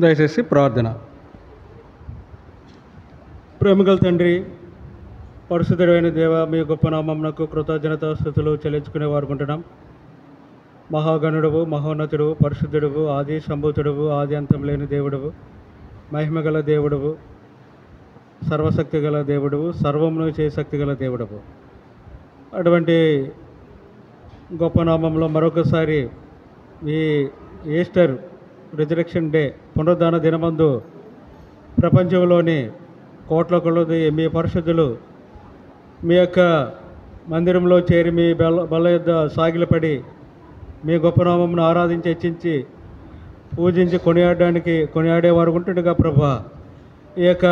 దయచేసి ప్రార్థన. ప్రేమగల తండ్రి, పరిశుద్ధుడైన దేవ, మీ గొప్ప నామమునకు కృతజ్ఞతాస్తుతులు చెల్లించుకునే వారుకుంటున్నాం. మహాగణుడవు, మహోన్నతుడు, పరిశుద్ధుడువు, ఆది సంభూతుడువు, ఆది అంతం లేని దేవుడువు, మహిమగల దేవుడువు, సర్వశక్తి గల దేవుడువు, సర్వమును శక్తి గల దేవుడువు. అటువంటి గొప్ప నామంలో మరొకసారి ఈ ఈస్టర్ రిజరెక్షన్ డే పునరుద్ధాన దినమందు ప్రపంచంలోని కోట్ల కొలది మీ పరిశుద్ధులు మీ యొక్క మందిరంలో చేరి మీ బల్ల యొద్ద సాగిలపడి మీ గొప్ప నామమును ఆరాధించి హెచ్చించి పూజించి కొనియాడేవారు ఉంటుండగా ప్రభా, ఈ యొక్క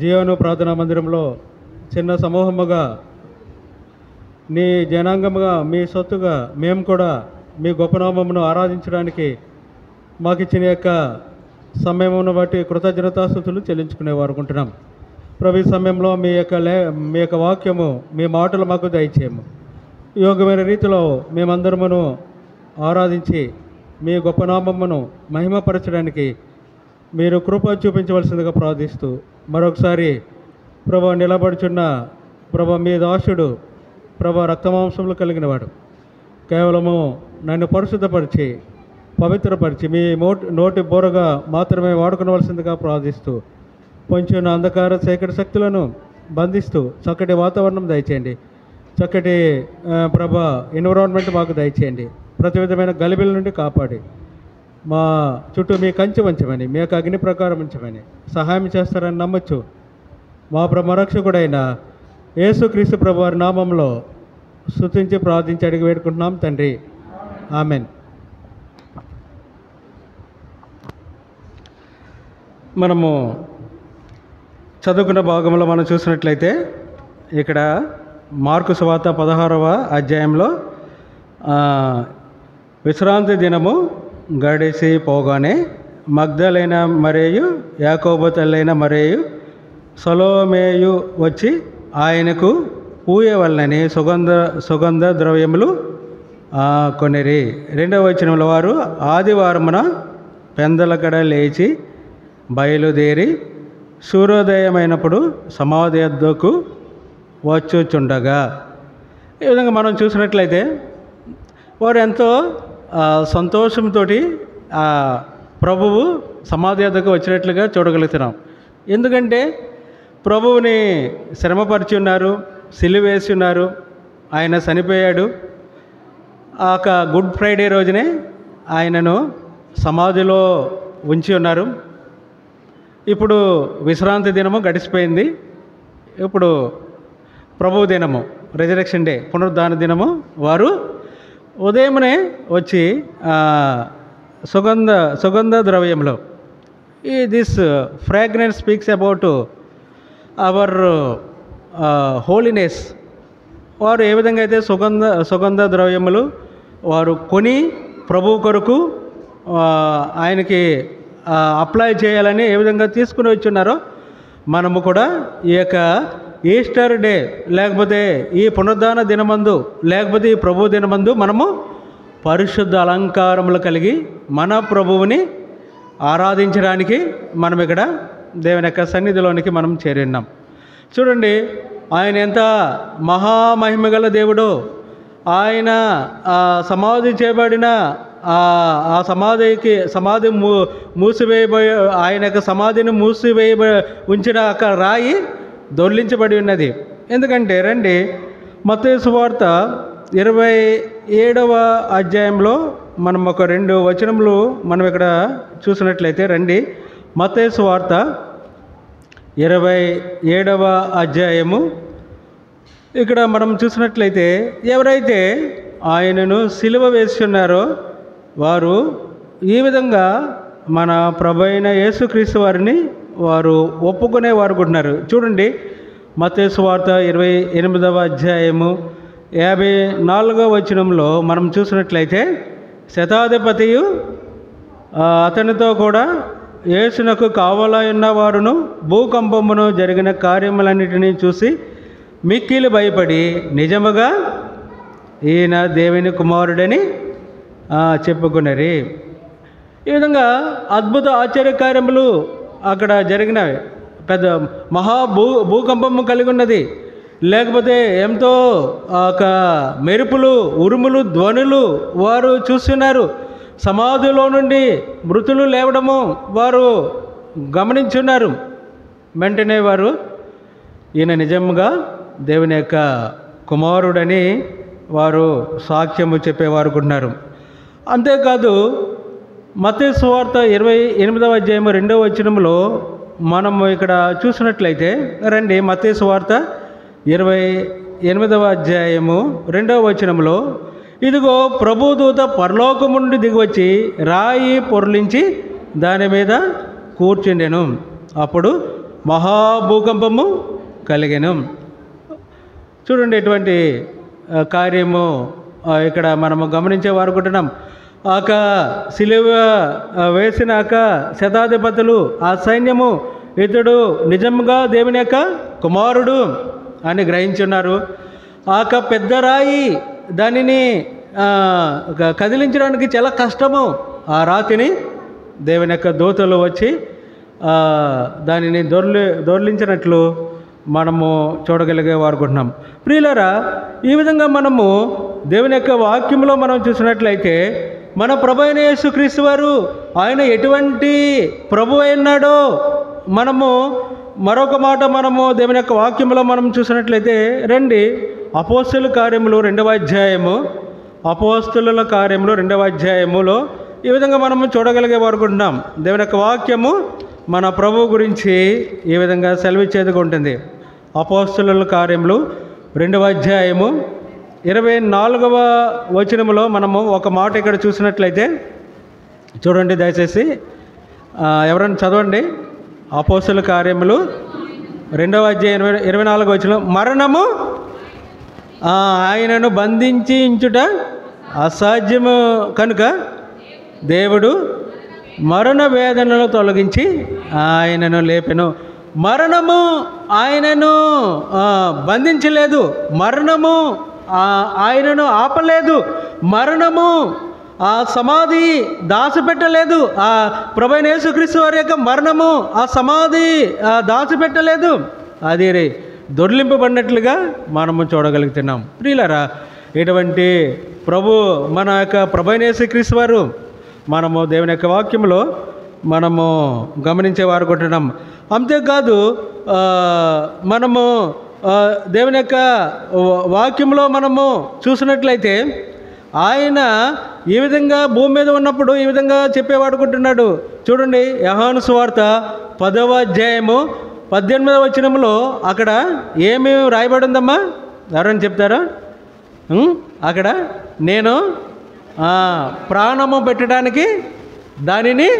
జీవను ప్రార్థనా మందిరంలో చిన్న సమూహముగా నీ జనాంగముగా మీ సొత్తుగా మేము కూడా మీ గొప్ప నామమును ఆరాధించడానికి మాకు ఇచ్చిన యొక్క సమయమును బట్టి కృతజ్ఞతాస్తుతులు చెల్లించుకునేవారు అనుకుంటున్నాం. ప్రభు ఈ సమయంలో మీ యొక్క వాక్యము, మీ మాటలు మాకు దయచేయము. యోగ్యమైన రీతిలో మేమందరమును ఆరాధించి మీ గొప్ప నామమును మహిమపరచడానికి మీరు కృప చూపించవలసిందిగా ప్రార్థిస్తూ, మరొకసారి ప్రభు నిలబడుచున్న ప్రభు మీ దాసుడు ప్రభు రక్తమాంసములు కలిగినవాడు, కేవలము నన్ను పరిశుద్ధపరిచి పవిత్రపరిచి మీ నోటి బోరగా మాత్రమే వాడుకోవలసిందిగా ప్రార్థిస్తూ, పొంచిన అంధకార చీకటి శక్తులను బంధిస్తూ చక్కటి వాతావరణం దయచేయండి. చక్కటి ఎన్విరాన్మెంట్ మాకు దయచేయండి. ప్రతి విధమైన గలిబిల నుండి కాపాడి మా చుట్టూ మీ కంచె ఉంచమని, మీ యొక్క అగ్ని ప్రకారం ఉంచమని సహాయం చేస్తారని నమ్మచ్చు. మా రక్షకుడైన యేసుక్రీస్తు ప్రభు వారి నామంలో స్తుతించి ప్రార్థించి అడిగి వేడుకుంటున్నాం తండ్రి, ఆమెన్. మనము చదువుకున్న భాగంలో మనం చూసినట్లయితే ఇక్కడ మార్కు సువార్త 16వ అధ్యాయంలో విశ్రాంతి దినము గడిసి పోగానే మగ్దలైన మరియు యాకోబు తల్లైన మరియు సలోమేయు వచ్చి ఆయనకు పూయవలనని సుగంధ ద్రవ్యములు కొనిరి. 2వ వచనంలో వారు ఆదివారమున పెందలకడ లేచి బయలుదేరి సూర్యోదయమైనప్పుడు సమాధి వద్దకు వచ్చుచుండగా. ఈ విధంగా మనం చూసినట్లయితే వారు ఎంతో సంతోషంతో ప్రభువు సమాధి వద్దకు వచ్చినట్లుగా చూడగలుగుతున్నాం. ఎందుకంటే ప్రభువుని శ్రమపరిచి ఉన్నారు, సిలువేసి ఉన్నారు, ఆయన చనిపోయాడు. ఆ గుడ్ ఫ్రైడే రోజునే ఆయనను సమాధిలో ఉంచి ఉన్నారు. ఇప్పుడు విశ్రాంతి దినము గడిచిపోయింది. ఇప్పుడు ప్రభు దినము, రెజరెక్షన్ డే, పునరుద్ధాన దినము. వారు ఉదయమునే వచ్చి సుగంధ ద్రవ్యంలో this fragrance speaks about our holiness. వారు ఏ విధంగా అయితే సుగంధ ద్రవ్యములు వారు కొని ప్రభు కొరకు ఆయనకి అప్లై చేయాలని ఏ విధంగా తీసుకుని వచ్చున్నారో, మనము కూడా ఈ యొక్క ఈస్టర్ డే లేకపోతే ఈ పునరుద్ధాన దినమందు లేకపోతే ఈ ప్రభు దినమందు మనము పరిశుద్ధ అలంకారములు కలిగి మన ప్రభువుని ఆరాధించడానికి మనం ఇక్కడ దేవుని యొక్క సన్నిధిలోనికి మనం చేరిన్నాం. చూడండి, ఆయన ఎంత మహామహిమగల దేవుడు. ఆయన సమాధి చేయబడిన ఆ సమాధి మూసివేయబోయే ఆయన యొక్క సమాధిని ఉంచిన అక్కడ రాయి దొర్లించబడి ఉన్నది. ఎందుకంటే రండి, మత్తయి సువార్త 27వ అధ్యాయంలో మనం ఒక 2 వచనములు మనం ఇక్కడ చూసినట్లయితే రండి, మత్తయి సువార్త 27వ అధ్యాయము. ఇక్కడ మనం చూసినట్లయితే ఎవరైతే ఆయనను సిలువ వేసి ఉన్నారో వారు ఈ విధంగా మన ప్రభు అయిన యేసుక్రీస్తు వారిని వారు ఒప్పుకునేవారు ఉంటున్నారు. చూడండి, మత్తయి సువార్త 28వ అధ్యాయము 54వ వచనంలో మనం చూసినట్లయితే శతాధిపతియు అతనితో కూడా యేసునకు కావలయున్న వారును భూకంపమును జరిగిన కార్యములన్నిటినీ చూసి మిక్కిలి భయపడి నిజముగా ఈయన దేవుని కుమారుడని చెప్పుకున్నరి. ఈ విధంగా అద్భుత ఆశ్చర్యకార్యములు అక్కడ జరిగినవి. పెద్ద భూకంపము కలిగి ఉన్నది. లేకపోతే ఎంతో ఒక మెరుపులు, ఉరుములు, ధ్వనులు వారు చూస్తున్నారు. సమాధిలో నుండి మృతులు లేవడము వారు గమనించున్నారు. వెంటనే వారు ఈయన నిజంగా దేవుని యొక్క కుమారుడని వారు సాక్ష్యము చెప్పేవారుకున్నారు. అంతేకాదు మత్తయి సువార్త 28వ అధ్యాయము 2వ వచనంలో మనము ఇక్కడ చూసినట్లయితే, రండి మత్తయి సువార్త 28వ అధ్యాయము 2వ వచనంలో, ఇదిగో ప్రభుదూత పరలోకము నుండి దిగివచ్చి రాయి పొర్లించి దాని మీద కూర్చుండెను. అప్పుడు మహాభూకంపము కలిగెను. చూడండి, ఎటువంటి కార్యము ఇక్కడ మనము గమనించేవారుకుంటున్నాం. ఆక సిలువ వేసినాక శతాధిపతులు, ఆ సైన్యము ఇతడు నిజంగా దేవుని యొక్క కుమారుడు అని గ్రహించున్నారు. ఆక పెద్ద రాయి, దానిని కదిలించడానికి చాలా కష్టము. ఆ రాతిని దేవుని యొక్క దూతలు వచ్చి దానిని దొర్లించినట్లు మనము చూడగలిగే వారుకుంటున్నాం. ప్రియులారా, ఈ విధంగా మనము దేవుని యొక్క వాక్యంలో మనం చూసినట్లయితే మన ప్రభు అయిన యేసుక్రీస్తు వారు ఆయన ఎటువంటి ప్రభు అయినాడో మనము మరొక మాట మనము దేవుని యొక్క వాక్యంలో మనం చూసినట్లయితే, రండి అపోస్తలుల కార్యములు 2వ అధ్యాయము, అపోస్తలుల కార్యములు 2వ అధ్యాయములో ఈ విధంగా మనము చూడగలిగే వారుకుంటున్నాం. దేవుని యొక్క వాక్యము మన ప్రభు గురించి ఈ విధంగా సెలవిచ్చేదిగా ఉంటుంది. అపోస్తలుల కార్యములు 2వ అధ్యాయము 24వ వచనములో మనము ఒక మాట ఇక్కడ చూసినట్లయితే, చూడండి దయచేసి, ఎవరైనా చదవండి. అపోస్తలుల కార్యములు 2వ అధ్యాయం 24వ వచనం, మరణము ఆయనను బంధించి ఉంచుట అసాధ్యము కనుక దేవుడు మరణ వేదనలు తొలగించి ఆయనను లేపెను. మరణము ఆయనను బంధించలేదు, మరణము ఆయనను ఆపలేదు, మరణము ఆ సమాధి దాచిపెట్టలేదు. ఆ ప్రభు అయిన యేసుక్రీస్తు వారి యొక్క మరణము ఆ సమాధి దాచిపెట్టలేదు. అది దొర్లింపబడినట్లుగా మనము చూడగలుగుతున్నాం. ప్రియులారా, ఇటువంటి మన యొక్క ప్రభు అయిన యేసుక్రీస్తు వారు మనము దేవుని యొక్క వాక్యంలో మనము గమనించేవారు కొంటున్నాం. అంతేకాదు మనము దేవుని యొక్క వాక్యంలో మనము చూసినట్లయితే ఆయన ఈ విధంగా భూమి మీద ఉన్నప్పుడు ఈ విధంగా చెప్పేవాడుకుంటున్నాడు. చూడండి, యోహాను సువార్త 10వ అధ్యాయము 18వ వచనంలో అక్కడ ఏమి రాయబడి ఉందమ్మా? ఎవరైనా చెప్తారా? అక్కడ నేను ప్రాణము పెట్టడానికి, దానిని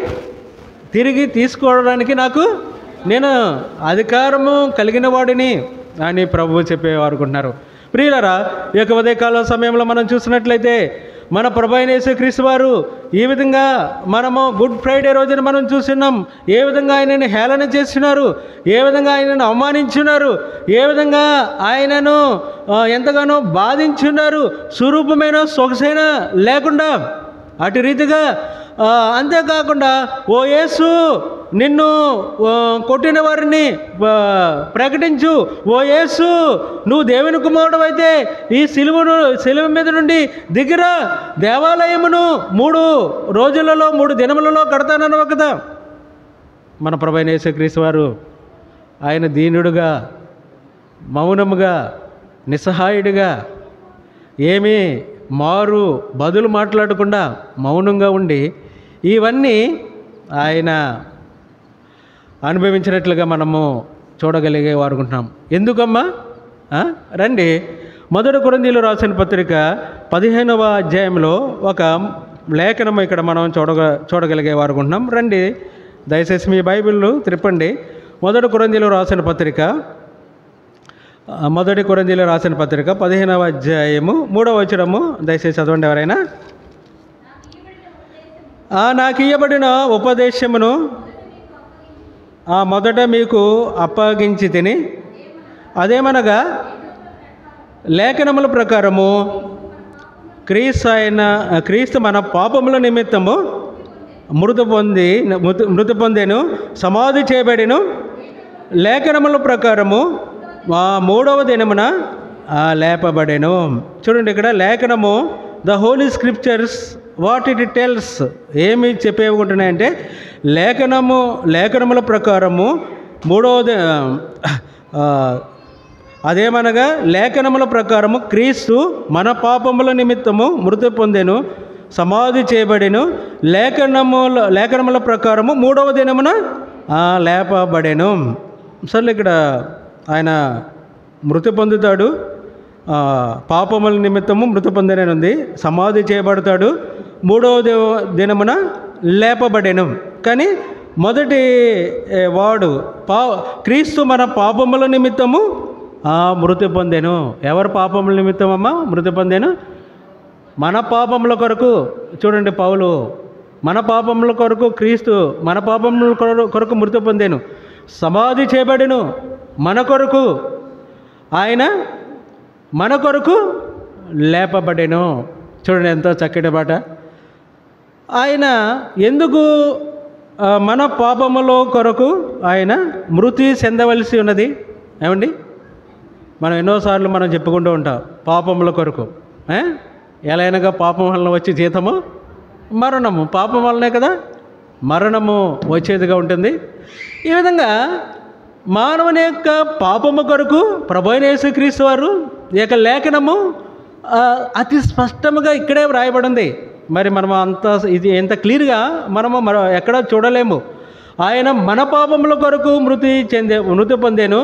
తిరిగి తీసుకోవడానికి నేను అధికారము కలిగిన వాడిని అని ప్రభువు చెప్పేవారుకుంటున్నారు. ప్రియులారా, ఈ యొక్క ఉదయకాల సమయంలో మనం చూసినట్లయితే మన ప్రభు అయిన యేసుక్రీస్తు వారు ఈ విధంగా మనము గుడ్ ఫ్రైడే రోజున మనం చూస్తున్నాం. ఏ విధంగా ఆయనను హేళన చేస్తున్నారు, ఏ విధంగా ఆయనను అవమానించున్నారు, ఏ విధంగా ఆయనను ఎంతగానో బాధించున్నారు, స్వరూపమైన సొగసైన లేకుండా అటు రీతిగా. అంతేకాకుండా, ఓ యేసు నిన్ను కొట్టిన వారిని ప్రకటించు, ఓ యేసు నువ్వు దేవుని కుమారుడు అయితే ఈ సిలువ మీద నుండి దిగిరా, దేవాలయమును 3 రోజులలో 3 దినములలో కడతానన్నావు కదా. మన ప్రభు అయిన యేసుక్రీస్తు వారు ఆయన దీనుడుగా, మౌనముగా, నిస్సహాయుడిగా, ఏమీ బదులు మాట్లాడకుండా మౌనంగా ఉండి ఇవన్నీ ఆయన అనుభవించినట్లుగా మనము చూడగలిగే వారుకుంటున్నాం. ఎందుకమ్మా? రండి, 1 కొరింథీయులు రాసిన పత్రిక 15వ అధ్యాయంలో ఒక లేఖనం ఇక్కడ మనం చూడగలిగే వారుకుంటున్నాం. రండి, దయచేసి మీ బైబిల్ను త్రిప్పండి. 1 కొరింథీయులు రాసిన పత్రిక 15వ అధ్యాయము 3వ వచనము దయచేసి చదవండి ఎవరైనా. నాకు ఇయ్యబడిన ఉపదేశమును మొదట మీకు అప్పగించి తిని, అదేమనగా లేఖనముల ప్రకారము క్రీస్తు మన పాపముల నిమిత్తము మృతి పొందెను, సమాధి చేయబడెను, లేఖనముల ప్రకారము మూడవ దినమున లేపబడెను. చూడండి ఇక్కడ లేఖనము, the holy scriptures what it tells, ఏమి చెప్పేకుంటున్నాయంటే లేఖనముల ప్రకారము అదేమనగా లేఖనముల ప్రకారము క్రీస్తు మన పాపముల నిమిత్తము మృతి పొందెను, సమాధి చేయబడెను, లేఖనముల ప్రకారము మూడవ దినమున లేపబడెను. అసలు ఇక్కడ ఆయన మృతి పొందుతాడు, పాపముల నిమిత్తము మృతి పొందెనని ఉంది, సమాధి చేయబడతాడు, మూడవ దినమున లేపబడెను. కానీ మొదటి వాడు క్రీస్తు మన పాపముల నిమిత్తము మృతి పొందెను. ఎవరు పాపముల నిమిత్తం అమ్మ మృతి పొందెను? మన పాపముల కొరకు. చూడండి పౌలు, మన పాపముల కొరకు క్రీస్తు మన పాపముల కొరకు మృతి పొందెను, సమాధి చేయబడెను మన కొరకు, ఆయన మన కొరకు లేపబడెను. చూడండి ఎంతో చక్కటి మాట. ఆయన ఎందుకు మన పాపముల కొరకు ఆయన మృతి చెందవలసి ఉన్నది? ఏమండి, మనం ఎన్నోసార్లు మనం చెప్పుకుంటూ ఉంటాం పాపముల కొరకు. ఎలాగైనా పాపం వలన వచ్చే జీతము మరణము, పాపం వల్లనే కదా మరణము వచ్చేదిగా ఉంటుంది. ఈ విధంగా మానవుని యొక్క పాపము కొరకు ప్రభువైన యేసుక్రీస్తు వారు ఈ యొక్క లేఖనము అతి స్పష్టంగా ఇక్కడే వ్రాయబడింది. మరి మనం ఇది ఎంత క్లియర్గా మనము ఎక్కడ చూడలేము. ఆయన మన పాపముల కొరకు మృతి పొందెను,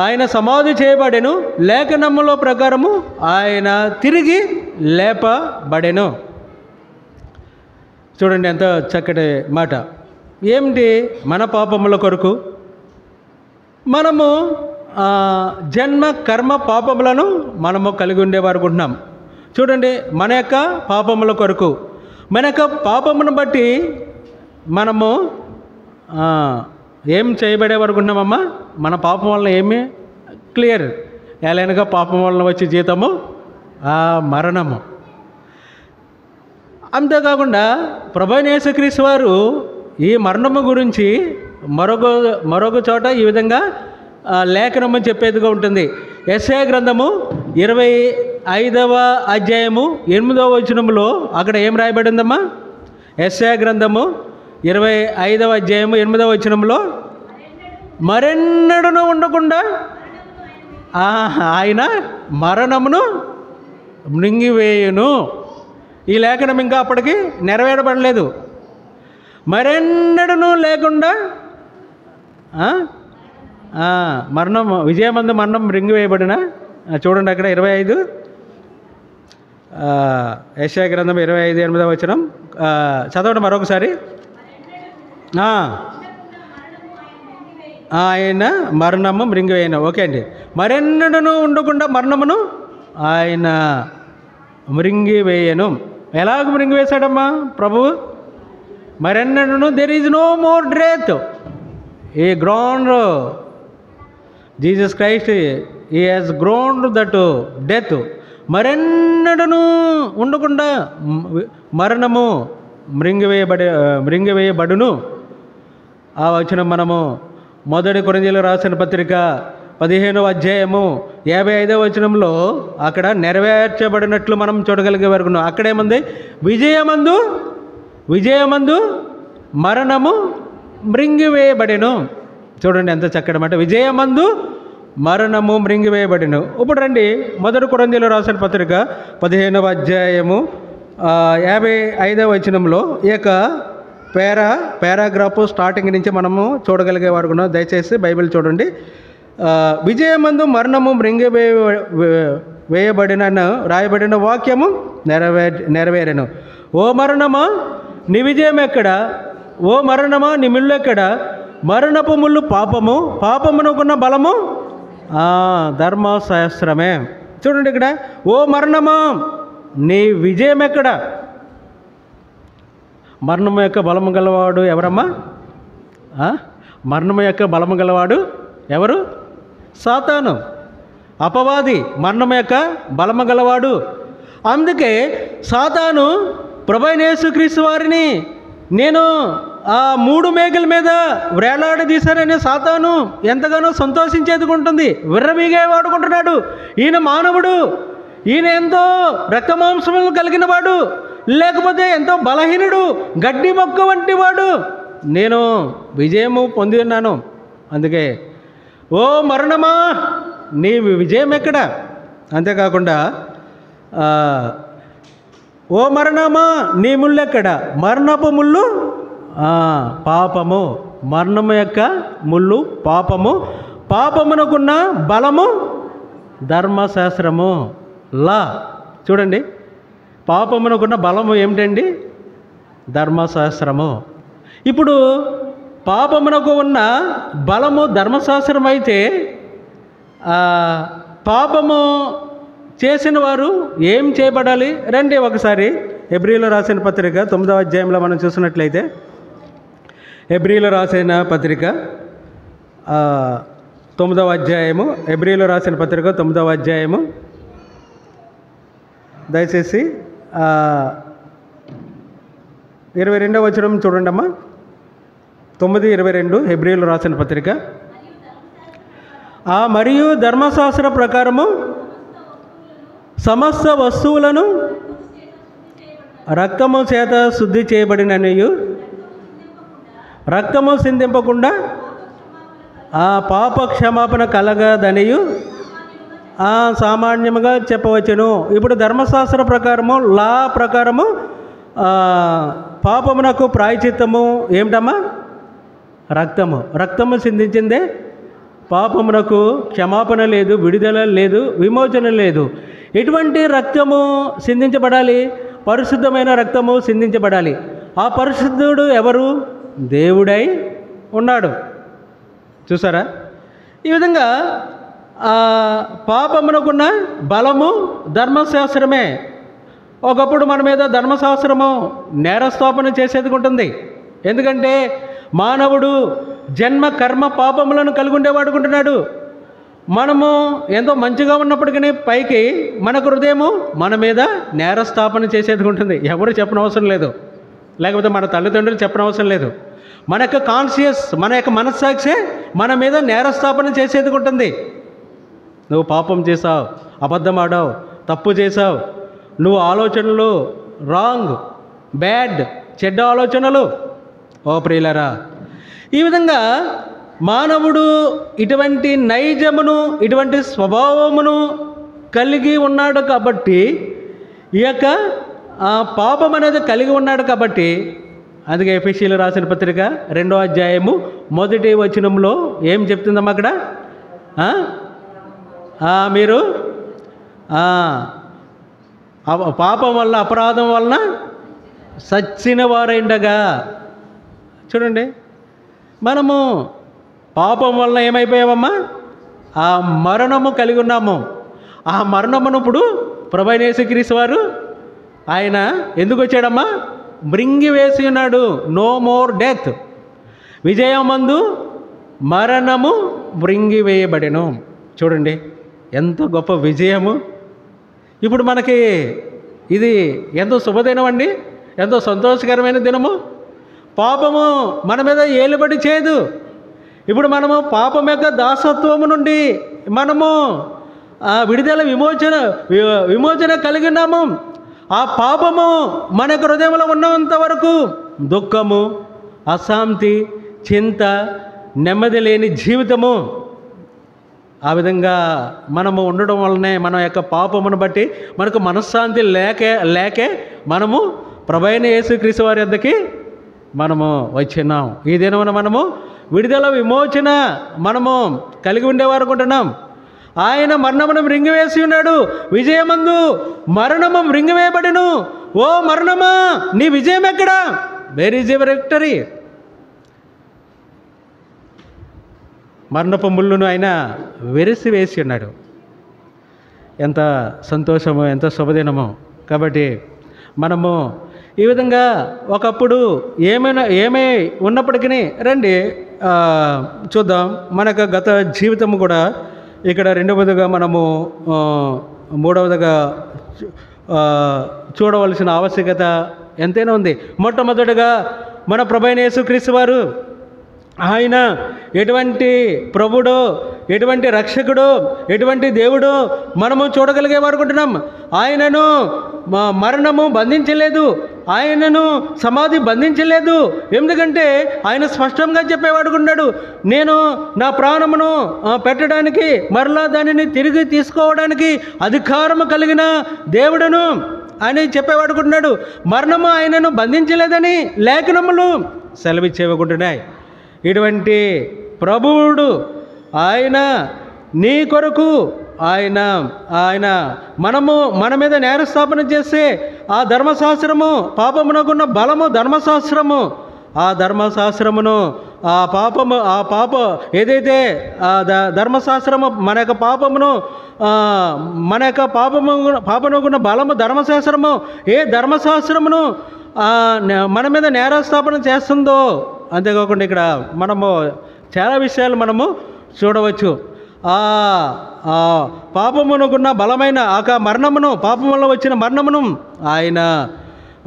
ఆయన సమాధి చేయబడెను, లేఖనముల ప్రకారము ఆయన తిరిగి లేపబడెను. చూడండి ఎంత చక్కటి మాట. ఏమిటి? మన పాపముల కొరకు మనము జన్మ కర్మ పాపములను మనము కలిగి ఉండేవారు ఉంటున్నాం. చూడండి, మన యొక్క పాపముల కొరకు, మన యొక్క పాపమును బట్టి మనము ఏం చేయబడే వరకు ఉన్నామమ్మా? మన పాపం వలన ఏమి క్లియర్, ఎలాగనగా పాపం వలన వచ్చే జీతము మరణము. అంతేకాకుండా ప్రభువైన యేసుక్రీస్తు వారు ఈ మరణము గురించి మరొక చోట ఈ విధంగా లేఖనము చెప్పేదిగా ఉంటుంది. యెషయా గ్రంథము 25వ అధ్యాయము 8వ వచనములో అక్కడ ఏం రాయబడిందమ్మా? యెషయా గ్రంథము 25వ అధ్యాయము 8వ వచనంలో, మరెన్నడూ ఉండకుండా ఆయన మరణమును మృంగివేయును. ఈ లేఖనం ఇంకా అప్పటికి నెరవేరబడలేదు. మరెన్నడూ లేకుండా మరణం విజయమందు మరణం మృంగివేయబడిన. చూడండి అక్కడ 25 యెషయా గ్రంథం 25:8 వచనం చదవండి మరొకసారి. ఆయన మరణము మృంగివేయను. ఓకే అండి. మరెన్నడూ ఉండకుండా మరణమును ఆయన మృంగివేయను. ఎలాగ మృంగివేశాడమ్మా ప్రభువు? మరెన్నడూ there is no more death. ఈ ground Jesus Christ he has ground that death. మరెన్నడూ ఉండకుండా మరణము మృంగివేయబడును. ఆ వచనం మనము 1 కొరింథీయులకు రాసిన పత్రిక 15వ అధ్యాయము 55వ వచనంలో అక్కడ నెరవేర్చబడినట్లు మనం చూడగలిగే వరకు. అక్కడేముంది? విజయమందు మరణము మృంగివేయబడెను. చూడండి ఎంత చక్కటి మాట. విజయమందు మరణము మృంగివేయబడెను. ఇప్పుడు రండి 1 కొరింథీయులకు రాసిన పత్రిక 15వ అధ్యాయము 55వ వచనంలో ఈ యొక్క పారాగ్రాఫ్ స్టార్టింగ్ నుంచి మనము చూడగలిగే వరకు. దయచేసి బైబిల్ చూడండి. విజయమందు మరణము వేయబడిన రాయబడిన వాక్యము నెరవేరెను. ఓ మరణమా నీ విజయం ఎక్కడ? ఓ మరణమా నీ ముళ్ళు ఎక్కడ? మరణపు ముళ్ళు పాపము, పాపమునకున్న బలము ధర్మశాస్త్రమే. చూడండి ఇక్కడ, ఓ మరణమా నీ విజయం ఎక్కడ? మరణము యొక్క బలము గలవాడు ఎవరమ్మా? మరణము యొక్క బలము గలవాడు ఎవరు? సాతాను, అపవాది మరణము యొక్క బలము గలవాడు. అందుకే సాతాను ప్రభువైన యేసుక్రీస్తు వారిని నేను ఆ 3 మేకల మీద వేలాడదీశాననే సాతాను ఎంతగానో సంతోషించేదుకుంటుంది, విర్రవీగే వాడుకుంటున్నాడు. ఈయన మానవుడు, ఈయన ఎంతో రక్తమాంసములు కలిగిన వాడు, లేకపోతే ఎంతో బలహీనుడు, గడ్డి మొక్క వంటి వాడు, నేను విజయము పొంది ఉన్నాను. అందుకే ఓ మరణమా నీ విజయం ఎక్కడ? అంతేకాకుండా ఓ మరణమా నీ ముళ్ళు ఎక్కడ? మరణపు ముళ్ళు పాపము, మరణము యొక్క ముళ్ళు పాపము, పాపమునకున్న బలము ధర్మశాస్త్రము. లా చూడండి, పాపమునకున్న బలము ఏమిటండి? ధర్మశాస్త్రము. ఇప్పుడు పాపమునకు ఉన్న బలము ధర్మశాస్త్రం అయితే పాపము చేసిన వారు ఏం చేయబడాలి? రండి ఒకసారి హెబ్రీయులు రాసిన పత్రిక 9వ అధ్యాయంలో మనం చూసినట్లయితే, హెబ్రీయులు రాసిన పత్రిక 9వ అధ్యాయము, హెబ్రీయులు రాసిన పత్రిక 9వ అధ్యాయము, దయచేసి 22వ వచనం చూడండి అమ్మా. 9:22 హెబ్రీయులు రాసిన పత్రిక. మరియు ధర్మశాస్త్ర ప్రకారము సమస్త వస్తువులను రక్తము చేత శుద్ధి చేయబడిననియు, రక్తము సిందింపకుండా పాప క్షమాపణ కలగదనియు సామాన్యముగా చెప్పవచ్చును. ఇప్పుడు ధర్మశాస్త్ర ప్రకారము, లా ప్రకారము పాపమునకు ప్రాయశ్చిత్తము ఏమిటమ్మా? రక్తము. రక్తము సిందించిందే పాపమునకు క్షమాపణ లేదు, విడుదల లేదు, విమోచన లేదు. ఎటువంటి రక్తము సిందించబడాలి? పరిశుద్ధమైన రక్తము సిందించబడాలి. ఆ పరిశుద్ధుడు ఎవరు? దేవుడై ఉన్నాడు. చూసారా? ఈ విధంగా పాపమునకున్న బలము ధర్మశాస్త్రమే. ఒకప్పుడు మన మీద ధర్మశాస్త్రము నేరస్థాపన చేసేది ఉంటుంది. ఎందుకంటే మానవుడు జన్మ కర్మ పాపములను కలిగి ఉండేవాడుకుంటున్నాడు. మనము ఎంతో మంచిగా ఉన్నప్పటికీ పైకి మన హృదయము మన మీద నేరస్థాపన చేసేది ఉంటుంది. ఎవరు చెప్పనవసరం లేదు, లేకపోతే మన తల్లిదండ్రులు చెప్పనవసరం లేదు. మన యొక్క కాన్షియస్, మన యొక్క మనస్సాక్షి మన మీద నేరస్థాపన చేసేది ఉంటుంది. నువ్వు పాపం చేసావు, అబద్ధం ఆడావు, తప్పు చేసావు, నువ్వు ఆలోచనలు రాంగ్, బ్యాడ్, చెడ్డ ఆలోచనలు. ఓ ప్రియులారా, ఈ విధంగా మానవుడు ఇటువంటి నైజమును, ఇటువంటి స్వభావమును కలిగి ఉన్నాడు కాబట్టి, ఈ యొక్క పాపం అనేది కలిగి ఉన్నాడు కాబట్టి, అందుకే ఎఫెసీయులు రాసిన పత్రిక 2వ అధ్యాయము 1వ వచనంలో ఏం చెప్తుందమ్మా అక్కడ? మీరు పాపం వల్ల, అపరాధం వలన సచ్చిన వారైండగా. చూడండి, మనము పాపం వలన ఏమైపోయామమ్మా? ఆ మరణము కలిగి ఉన్నాము. ఆ మరణమును ఇప్పుడు ప్రభువైన యేసుక్రీస్తు వారు ఆయన ఎందుకు వచ్చాడమ్మా? మృంగివేసి ఉన్నాడు. No more death. విజయమందు మరణము మృంగివేయబడెను. చూడండి ఎంత గొప్ప విజయము. ఇప్పుడు మనకి ఇది ఎంతో శుభదినం అండి, ఎంతో సంతోషకరమైన దినము. పాపము మన మీద ఏలుబడి చేయదు. ఇప్పుడు మనము పాపం యొక్క దాసత్వము నుండి మనము విడుదల, విమోచన కలిగి ఉన్నాము. ఆ పాపము మన హృదయంలో ఉన్నంత వరకు దుఃఖము, అశాంతి, చింత, నెమ్మది లేని జీవితము. ఆ విధంగా మనము ఉండడం వల్లనే మన యొక్క పాపమును బట్టి మనకు మనశ్శాంతి లేకే మనము ప్రభువైన యేసుక్రీస్తు వారి వద్దకి మనము వచ్చినాం. ఈ దినమున మనము విడుదల, విమోచన మనము కలిగి ఉండేవారు అనుకుంటున్నాం. ఆయన మరణమును మృంగివేసి ఉన్నాడు. విజయమందు మరణము మృంగివేయబడెను. ఓ మరణమా నీ విజయం ఎక్కడా? Where is your victory? మరణపు ముళ్ళును ఆయన వెరిసివేసి ఉన్నాడు. ఎంత సంతోషమో, ఎంత శుభదినమో. కాబట్టి మనము ఈ విధంగా ఒకప్పుడు ఏమై ఉన్నప్పటికీ రండి చూద్దాం. మనకు గత జీవితము కూడా ఇక్కడ రెండవదిగా మనము మూడవదిగా చూడవలసిన ఆవశ్యకత ఎంతైనా ఉంది. మొట్టమొదటిగా మన ప్రభువైన యేసుక్రీస్తు వారు. ఆయన ఎటువంటి ప్రభుడో, ఎటువంటి రక్షకుడో, ఎటువంటి దేవుడో మనము చూడగలిగేవారుకుంటున్నాం. ఆయనను మరణము బంధించలేదు, ఆయనను సమాధి బంధించలేదు. ఎందుకంటే ఆయన స్పష్టంగా చెప్పేవాడుకున్నాడు, నేను నా ప్రాణమును పెట్టడానికి మరలా దానిని తిరిగి తీసుకోవడానికి అధికారము కలిగిన దేవుడను అని చెప్పేవాడుకుంటున్నాడు. మరణము ఆయనను బంధించలేదని లేఖనములు సెలవిచ్చేవకుంటున్నాయి. ఇటువంటి ప్రభువుడు ఆయన నీ కొరకు ఆయన మన మీద నేరస్థాపన చేసే ఆ ధర్మశాస్త్రము, పాపమునకున్న బలము ధర్మశాస్త్రము, ఆ ధర్మశాస్త్రమును ఆ పాప ఏదైతే ధర్మశాస్త్రము మన యొక్క పాపమును మన యొక్క పాపమునకున్న బలము ధర్మశాస్త్రము ఏ ధర్మశాస్త్రమును మన మీద నేరస్థాపన చేస్తుందో. అంతేకాకుండా ఇక్కడ మనము చాలా విషయాలు మనము చూడవచ్చు. పాపమునకున్న బలమైన మరణమును, పాపం వల్ల వచ్చిన మరణమును ఆయన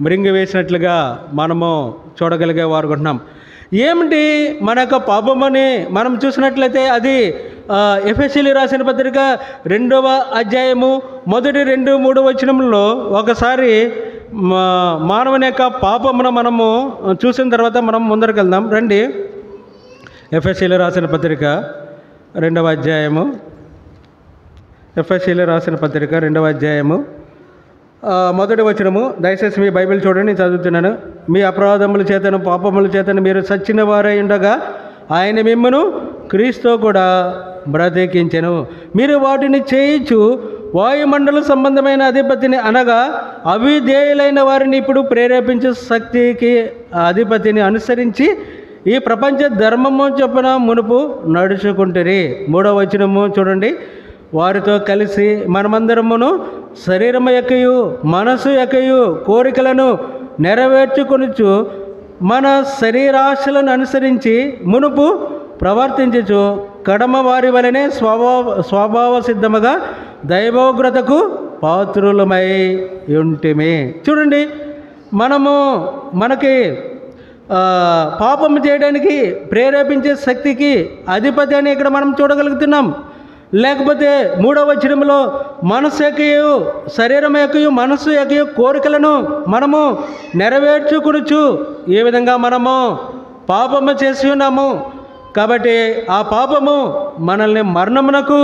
మృంగివేసినట్లుగా మనము చూడగలిగేవారుకుంటున్నాం. ఏమిటి మన యొక్క పాపమని మనం చూసినట్లయితే అది ఎఫెసీయులకు రాసిన పత్రిక 2వ అధ్యాయము 1, 2, 3 వచనములలో ఒకసారి మానవుని యొక్క పాపమును మనము చూసిన తర్వాత మనం ముందరికి వెళ్దాం. రండి, ఎఫెసీయులకు రాసిన పత్రిక 2వ అధ్యాయము, ఎఫెసీయులకు రాసిన పత్రిక 2వ అధ్యాయము 1వ వచనము. దయచేసి మీ బైబిల్ చూడండి, నేను చదువుతున్నాను. మీ అపరాధముల చేతను పాపముల చేతను మీరు చచ్చిన వారై ఉండగా ఆయన మిమ్మును క్రీస్తుతో కూడా బ్రతికించెను. మీరు వాటిని చేయించు వాయుమండల సంబంధమైన అధిపతిని అనగా అవిధేయులైన వారిని ఇప్పుడు ప్రేరేపించే శక్తికి అధిపతిని అనుసరించి ఈ ప్రపంచ ధర్మము చొప్పున మునుపు నడుచుకుంటురి. 3వ వచనము చూడండి. వారితో కలిసి మనమందరమును శరీరము యొక్కయు మనసు యొక్కయు కోరికలను నెరవేర్చుకొనుచు మన శరీరాశలను అనుసరించి మునుపు ప్రవర్తించుచు కడమ వారి వలనే స్వభావ సిద్ధముగా దైవోగ్రతకు పాత్రులమై ఉంటిమి. చూడండి, మనకి పాపము చేయడానికి ప్రేరేపించే శక్తికి అధిపతి అని ఇక్కడ మనం చూడగలుగుతున్నాం. లేకపోతే 3వ వచనంలో మనసు యొక్కయు శరీరం యొక్కయు మనసు యొక్కయు కోరికలను మనము నెరవేర్చుకొనుచు ఏ విధంగా మనము పాపము చేసి ఉన్నాము కాబట్టి ఆ పాపము మనల్ని మరణమునకు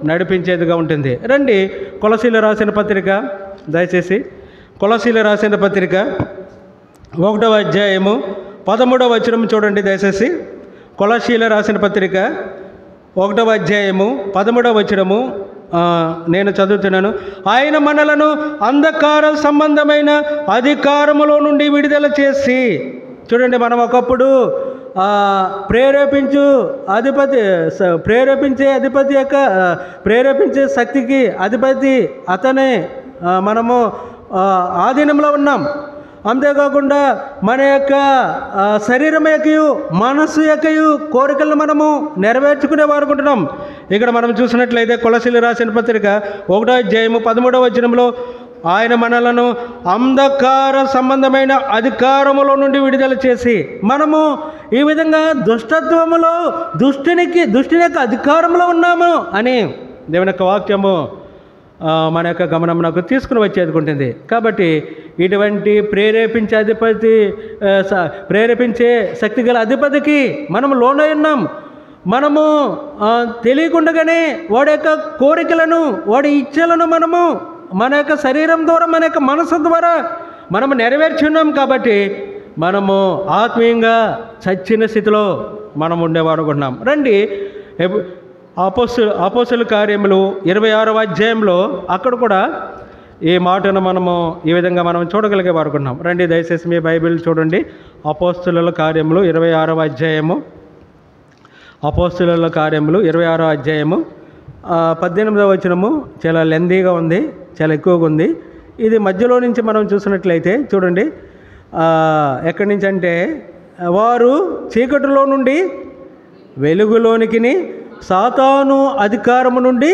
నడిపించేదిగా ఉంటుంది. రండి, కొలసీయులకు రాసిన పత్రిక, దయచేసి కొలసీయులకు రాసిన పత్రిక 1వ అధ్యాయము 13వ వచనం చూడండి. దయచేసి కొలసీయులకు రాసిన పత్రిక 1వ అధ్యాయము 13వ వచనము నేను చదువుతున్నాను. ఆయన మనలను అంధకార సంబంధమైన అధికారములో నుండి విడుదల చేసి, చూడండి, మనం ఒకప్పుడు ప్రేరేపించే శక్తికి అధిపతి అతనే మనము ఆధీనంలో ఉన్నాం. అంతేకాకుండా మన యొక్క శరీరం యొక్కయు మనస్సు యొక్కయు కోరికలను మనము నెరవేర్చుకునే వారుకుంటున్నాం. ఇక్కడ మనం చూసినట్లయితే కొలసీయులకు రాసిన పత్రిక 1వ అధ్యాయము 13వ వచనంలో ఆయన మనలను అంధకార సంబంధమైన అధికారములో నుండి విడుదల చేసి, మనము ఈ విధంగా దుష్టత్వములో దుష్టుని యొక్క అధికారంలో ఉన్నాము అని దేవుని యొక్క వాక్యము మన యొక్క గమనమునకు తీసుకుని వచ్చేదుకుంటుంది. కాబట్టి ఇటువంటి ప్రేరేపించే శక్తి గల అధిపతికి మనము లోనై ఉన్నాం. మనము తెలియకుండానే వాడి యొక్క కోరికలను, వాడి ఇచ్చలను మనము మన యొక్క శరీరం ద్వారా, మన యొక్క మనసు ద్వారా మనము నెరవేర్చి ఉన్నాం. కాబట్టి మనము ఆత్మీయంగా చచ్చిన స్థితిలో మనం ఉండేవారుకున్నాం. రండి, అపోస్తలుల కార్యములు 26వ అధ్యాయంలో అక్కడ కూడా ఈ మాటను మనము ఈ విధంగా మనం చూడగలిగే వారుకున్నాం. రండి, దయచేసి మీ బైబిల్ చూడండి. అపోస్తలుల కార్యములు 26వ అధ్యాయము, అపోస్తలుల కార్యములు 26వ అధ్యాయము 18వ వచనము చాలా లెందీగా ఉంది, చాలా ఎక్కువగా ఉంది. ఇది మధ్యలో నుంచి మనం చూసినట్లయితే చూడండి, ఎక్కడి నుంచి అంటే, వారు చీకటిలో నుండి వెలుగులోనికి, సాతాను అధికారము నుండి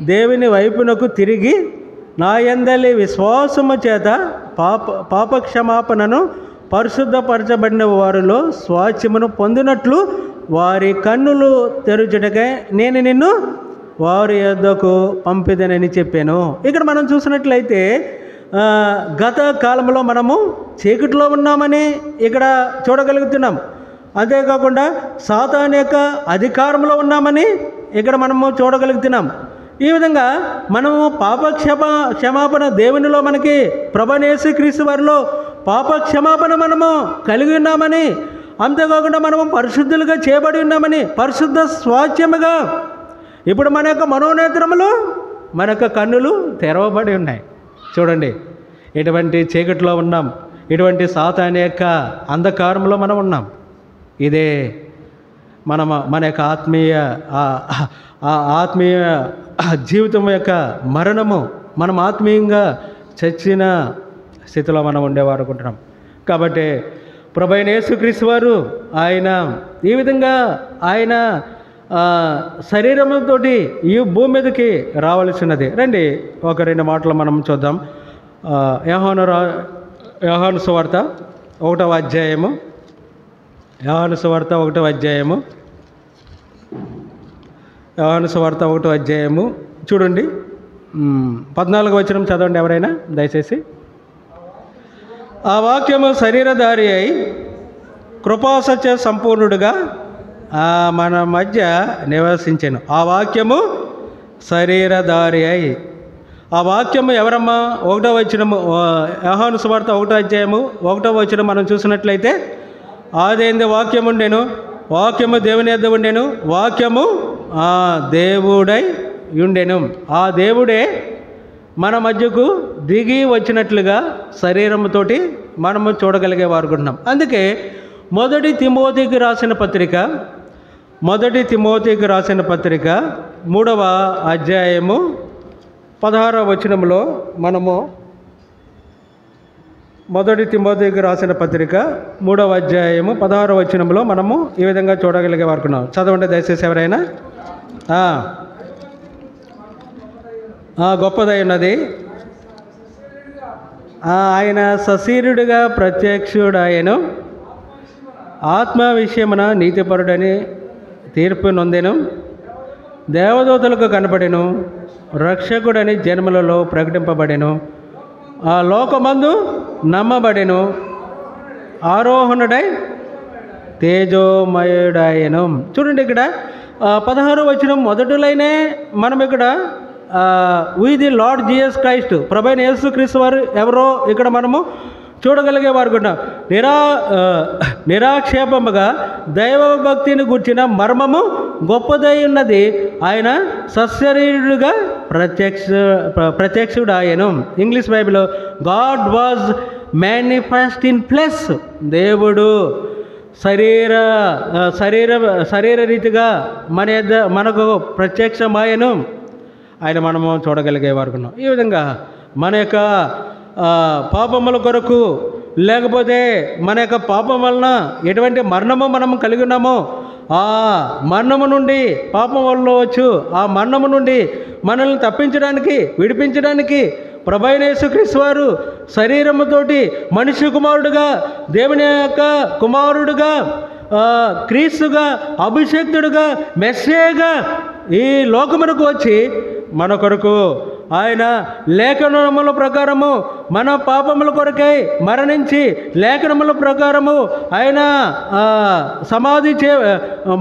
దేవుని వైపునకు తిరిగి నా యందలి విశ్వాసము చేత పాపక్షమాపణను పరిశుద్ధపరచబడిన వారిలో స్వాస్థ్యమును పొందినట్లు వారి కన్నులు తెరుచుటకై నేను నిన్ను వారి యొద్దకు పంపిదనని చెప్పాను. ఇక్కడ మనం చూసినట్లయితే గత కాలంలో మనము చీకటిలో ఉన్నామని ఇక్కడ చూడగలుగుతున్నాం. అంతేకాకుండా సాతాను యొక్క అధికారంలో ఉన్నామని ఇక్కడ మనము చూడగలుగుతున్నాం. ఈ విధంగా మనము క్షమాపణ దేవునిలో మనకి ప్రభువైన యేసుక్రీస్తు వారిలో క్షమాపణ మనము కలిగి ఉన్నామని, అంతేకాకుండా మనము పరిశుద్ధులుగా చేయబడి ఉన్నామని, పరిశుద్ధ స్వాస్థ్యముగా ఇప్పుడు మన యొక్క మనోనేత్రములు, మన యొక్క కన్నులు తెరవబడి ఉన్నాయి. చూడండి, ఎటువంటి చీకటిలో ఉన్నాం, ఇటువంటి సాతాను యొక్క అంధకారంలో మనం ఉన్నాం. ఇదే మన యొక్క ఆత్మీయ జీవితం యొక్క మరణము. మనం ఆత్మీయంగా చచ్చిన స్థితిలో మనం ఉండేవారు అనుకుంటున్నాం. కాబట్టి ప్రభువైన యేసుక్రీస్తు వారు ఆయన ఈ విధంగా ఆయన శరీరంతో ఈ భూమి మీదకి రావాల్సినది. రండి ఒక 2 మాటలు మనం చూద్దాం. యోహాను సువార్త 1వ అధ్యాయము. యోహాను సువార్త 1వ అధ్యాయము. యోహాను సువార్త 1వ అధ్యాయము చూడండి, 14వ వచనం చదవండి ఎవరైనా దయచేసి. ఆ వాక్యము శరీరధారి అయి కృపాసత్య సంపూర్ణుడుగా మన మధ్య నివసించెను. ఆ వాక్యము శరీరధారి అయి, ఆ వాక్యము ఎవరమ్మా? 1వ వచనము, యోహాను సువార్త 1వ అధ్యాయము 1వ వచనం మనం చూసినట్లయితే, ఆదియందు వాక్యము ఉండెను, వాక్యము దేవుని యొద్ద ఉండెను, వాక్యము దేవుడై ఉండెను. ఆ దేవుడే మన మధ్యకు దిగి వచ్చినట్లుగా శరీరంతోటి మనము చూడగలిగేవారు అనుకుంటున్నాం. అందుకే మొదటి తిమోతికి రాసిన పత్రిక 3వ అధ్యాయము 16వ వచనంలో మనము, మొదటి తిమోతికి రాసిన పత్రిక 3వ అధ్యాయము 16వ వచనంలో మనము ఈ విధంగా చూడగలిగేవారు అనుకున్నాం. చదవండి దయచేసి ఎవరైనా. గొప్పదై ఉన్నది, ఆయన సశరీరుడిగా ప్రత్యక్షుడాయను, ఆత్మ విషయమున నీతిపరుడని తీర్పు నొందెను, దేవదూతలకు కనపడెను, రక్షకుడని జన్మలలో ప్రకటింపబడెను, ఆ లోకమందు నమ్మబడెను, ఆరోహణుడై తేజోమయుడాయను. చూడండి, ఇక్కడ 16వ వచనం మొదటిలోనే మనం ఇక్కడ వి ది లార్డ్ జీసస్ క్రైస్ట్, ప్రభువైన యేసుక్రీస్తు వారు ఎవరో ఇక్కడ మనము చూడగలిగేవారు కూడా. నిరాక్షేపముగా దైవభక్తిని గూర్చిన మర్మము గొప్పదై ఉన్నది, ఆయన సశరీరుడుగా ప్రత్యక్షుడాయను. ఇంగ్లీష్ బైబిల్లో God was manifest in flesh, దేవుడు శరీర రీతిగా మనకు ప్రత్యక్షమాయను, ఆయన మనము చూడగలిగేవారు. ఈ విధంగా మన యొక్క పాపముల కొరకు, లేకపోతే మన యొక్క పాపం వలన ఎటువంటి మరణము మనము కలిగి ఉన్నామో, ఆ మరణము నుండి, పాపం వల్ల వచ్చు ఆ మరణము నుండి మనల్ని తప్పించడానికి, విడిపించడానికి ప్రభువైన యేసుక్రీస్తు వారు శరీరముతోటి మనిషి కుమారుడుగా, దేవుని యొక్క కుమారుడుగా, క్రీస్తుగా, అభిషేక్తుడుగా, మెస్సేగా ఈ లోకమునకు వచ్చి మన కొరకు ఆయన లేఖనముల ప్రకారము మన పాపముల కొరకై మరణించి, లేఖనముల ప్రకారము ఆయన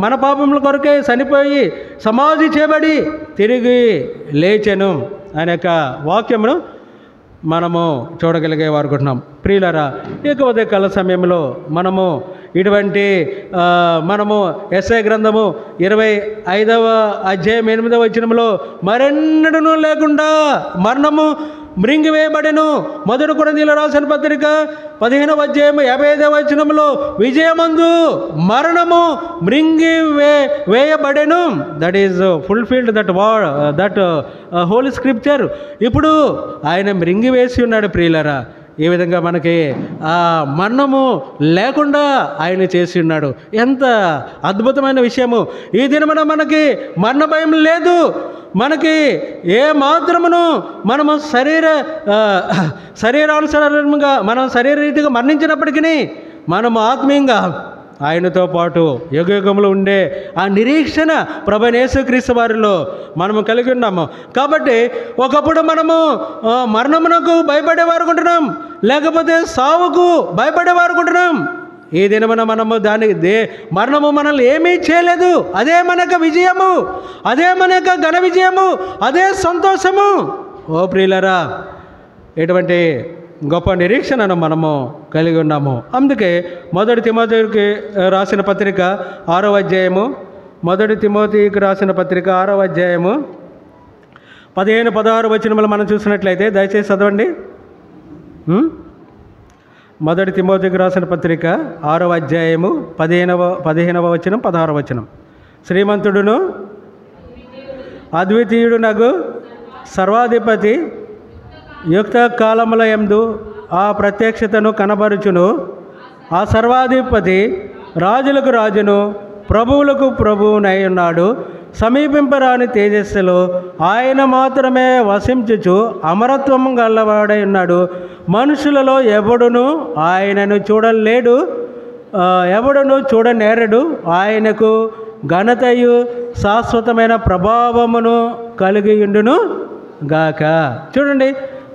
మన పాపముల కొరకై చనిపోయి సమాధి చేయబడి తిరిగి లేచెను అనే యొక్క వాక్యమును మనము చూడగలిగేవారు అనుకుంటున్నాం. ప్రియులారా, ఇక ఉదయకాల సమయంలో మనము ఇటువంటి మనము యెషయా గ్రంథము 25వ అధ్యాయం 8వ వచనంలో, మరెన్నడూ లేకుండా మరణము మృంగివేయబడెను. మొదటి కొరింథీయులకు రాసిన పత్రిక 15వ అధ్యాయం 55వ వచనంలో, విజయమందు మరణము వేయబడెను. That is fulfilled that holy scripture. ఇప్పుడు ఆయన మృంగివేసి ఉన్నాడు. ప్రియులరా, ఈ విధంగా మనకి మరణము లేకుండా ఆయన చేసి ఉన్నాడు. ఎంత అద్భుతమైన విషయము! ఈ దినమున మనకి మరణ భయం లేదు. మనకి ఏ మాత్రమును మనము శరీరానుసారంగా మనం శరీరరీతిగా మరణించినప్పటికీ మనము ఆత్మీయంగా ఆయనతో పాటు యుగయుగంలో ఉండే ఆ నిరీక్షణ ప్రభువైన యేసుక్రీస్తు వారిలో మనము కలిగి ఉన్నాము. కాబట్టి ఒకప్పుడు మనము మరణమునకు భయపడేవారుకుంటున్నాం, లేకపోతే సావుకు భయపడేవారుకుంటున్నాం. ఈ దినమున మనము మరణము మనల్ని ఏమీ చేయలేదు. అదే మనకు విజయము, అదే మనకు ఘన విజయము, అదే సంతోషము. ఓ ప్రియులారా, ఎటువంటి గొప్ప నిరీక్షణను మనము కలిగి ఉన్నాము. అందుకే మొదటి తిమోతికి రాసిన పత్రిక 6వ అధ్యాయము, మొదటి తిమోతికి రాసిన పత్రిక 6వ అధ్యాయము 15-16 వచనములు మనం చూసినట్లయితే దయచేసి చదవండి. మొదటి తిమోతికి రాసిన పత్రిక 6వ అధ్యాయము 15వ వచనం 16వ వచనం. శ్రీమంతుడును అద్వితీయుడునగు సర్వాధిపతి యుక్త కాలముల యందు ఆ ప్రత్యక్షతను కనబరుచును. ఆ సర్వాధిపతి రాజులకు రాజును ప్రభువులకు ప్రభువునై ఉన్నాడు. సమీపింపరాని తేజస్సులో ఆయన మాత్రమే వసించుచు అమరత్వము గలవాడై ఉన్నాడు. మనుషులలో ఎవడును ఆయనను చూడలేడు, ఎవడును చూడనేరడు. ఆయనకు ఘనతయు శాశ్వతమైన ప్రభావమును కలిగి ఉండును గాక. చూడండి,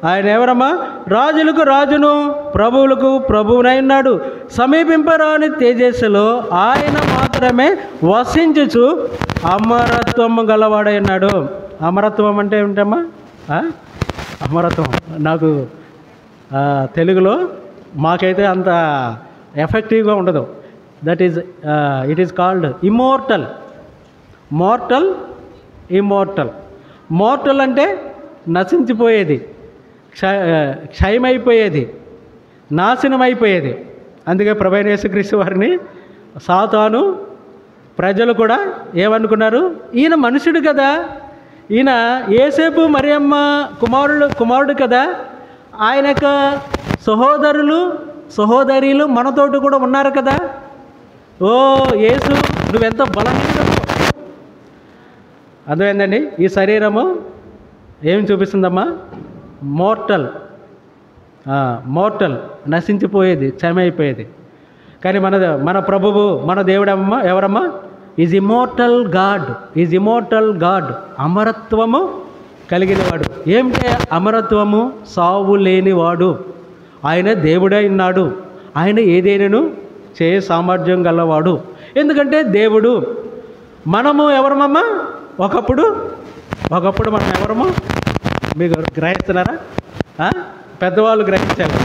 ఆయన ఎవరమ్మా? రాజులకు రాజును ప్రభువులకు ప్రభువునై ఉన్నాడు. సమీపింపరాని తేజస్సులో ఆయన మాత్రమే వసించుచు అమరత్వము గలవాడై ఉన్నాడు. అమరత్వం అంటే ఏమిటమ్మా? అమరత్వం నాకు తెలుగులో మాకైతే అంత ఎఫెక్టివ్గా ఉండదు. It is called immortal. Immortal అంటే నశించిపోయేది, క్షయమైపోయేది, నాశనమైపోయేది. అందుకే ప్రభువైన యేసుక్రీస్తు వారిని సాతాను ప్రజలు కూడా ఏమనుకున్నారు? ఈయన మనుషుడు కదా, ఈయన యేసేపు మరియమ్మ కుమారుడు కదా, ఆయన యొక్క సహోదరీలు మనతోటి కూడా ఉన్నారు కదా. ఓ యేసు, నువ్వెంత బలహీనుడు! అర్థమైందండి? ఈ శరీరము ఏం చూపిస్తుందమ్మా? మోర్టల్ నశించిపోయేది, క్షయమైపోయేది. కానీ మన ప్రభువు, మన దేవుడమ్మ ఎవరమ్మా? Is immortal God. అమరత్వము కలిగినవాడు. ఏమిటే అమరత్వము? సావు లేనివాడు. ఆయన దేవుడై ఉన్నాడు. ఆయన ఏదైనాను చేయ సామర్థ్యం గలవాడు. ఎందుకంటే దేవుడు. మనము ఎవరమమ్మా? ఒకప్పుడు మనం ఎవరము? మీకు గ్రహిస్తున్నారా? పెద్దవాళ్ళు గ్రహించారు.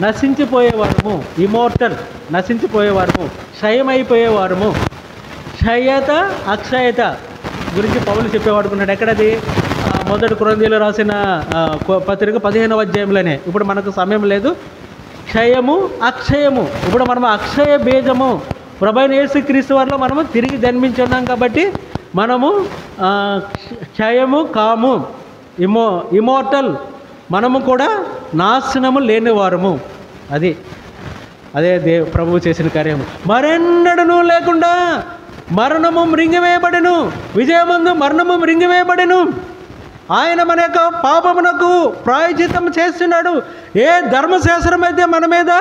నశించిపోయేవారము, ఇమోర్టల్, నశించిపోయేవారము, క్షయమైపోయేవారము. క్షయత అక్షయత గురించి పౌలు చెప్పేవాడుకున్నాడు. ఎక్కడది? మొదటి కొరింథీయులకు రాసిన పత్రిక 15వ అధ్యాయంలోనే. ఇప్పుడు మనకు సమయం లేదు. క్షయము అక్షయము. ఇప్పుడు మనము అక్షయ బీజము ప్రభువైన యేసుక్రీస్తు వారిలో మనము తిరిగి జన్మించున్నాం. కాబట్టి మనము క్షయము కాము, ఇమోర్టల్. మనము కూడా నాశనము లేనివారము. అదే ప్రభువు చేసిన కార్యము. మరెన్నడను లేకుండా మరణము మృంగివేయబడెను. విజయమందు మరణము మృంగివేయబడెను. ఆయన మన యొక్క పాపమునకు ప్రాయశ్చిత్తం చేస్తున్నాడు. ఏ ధర్మశాస్త్రం అయితే మన మీద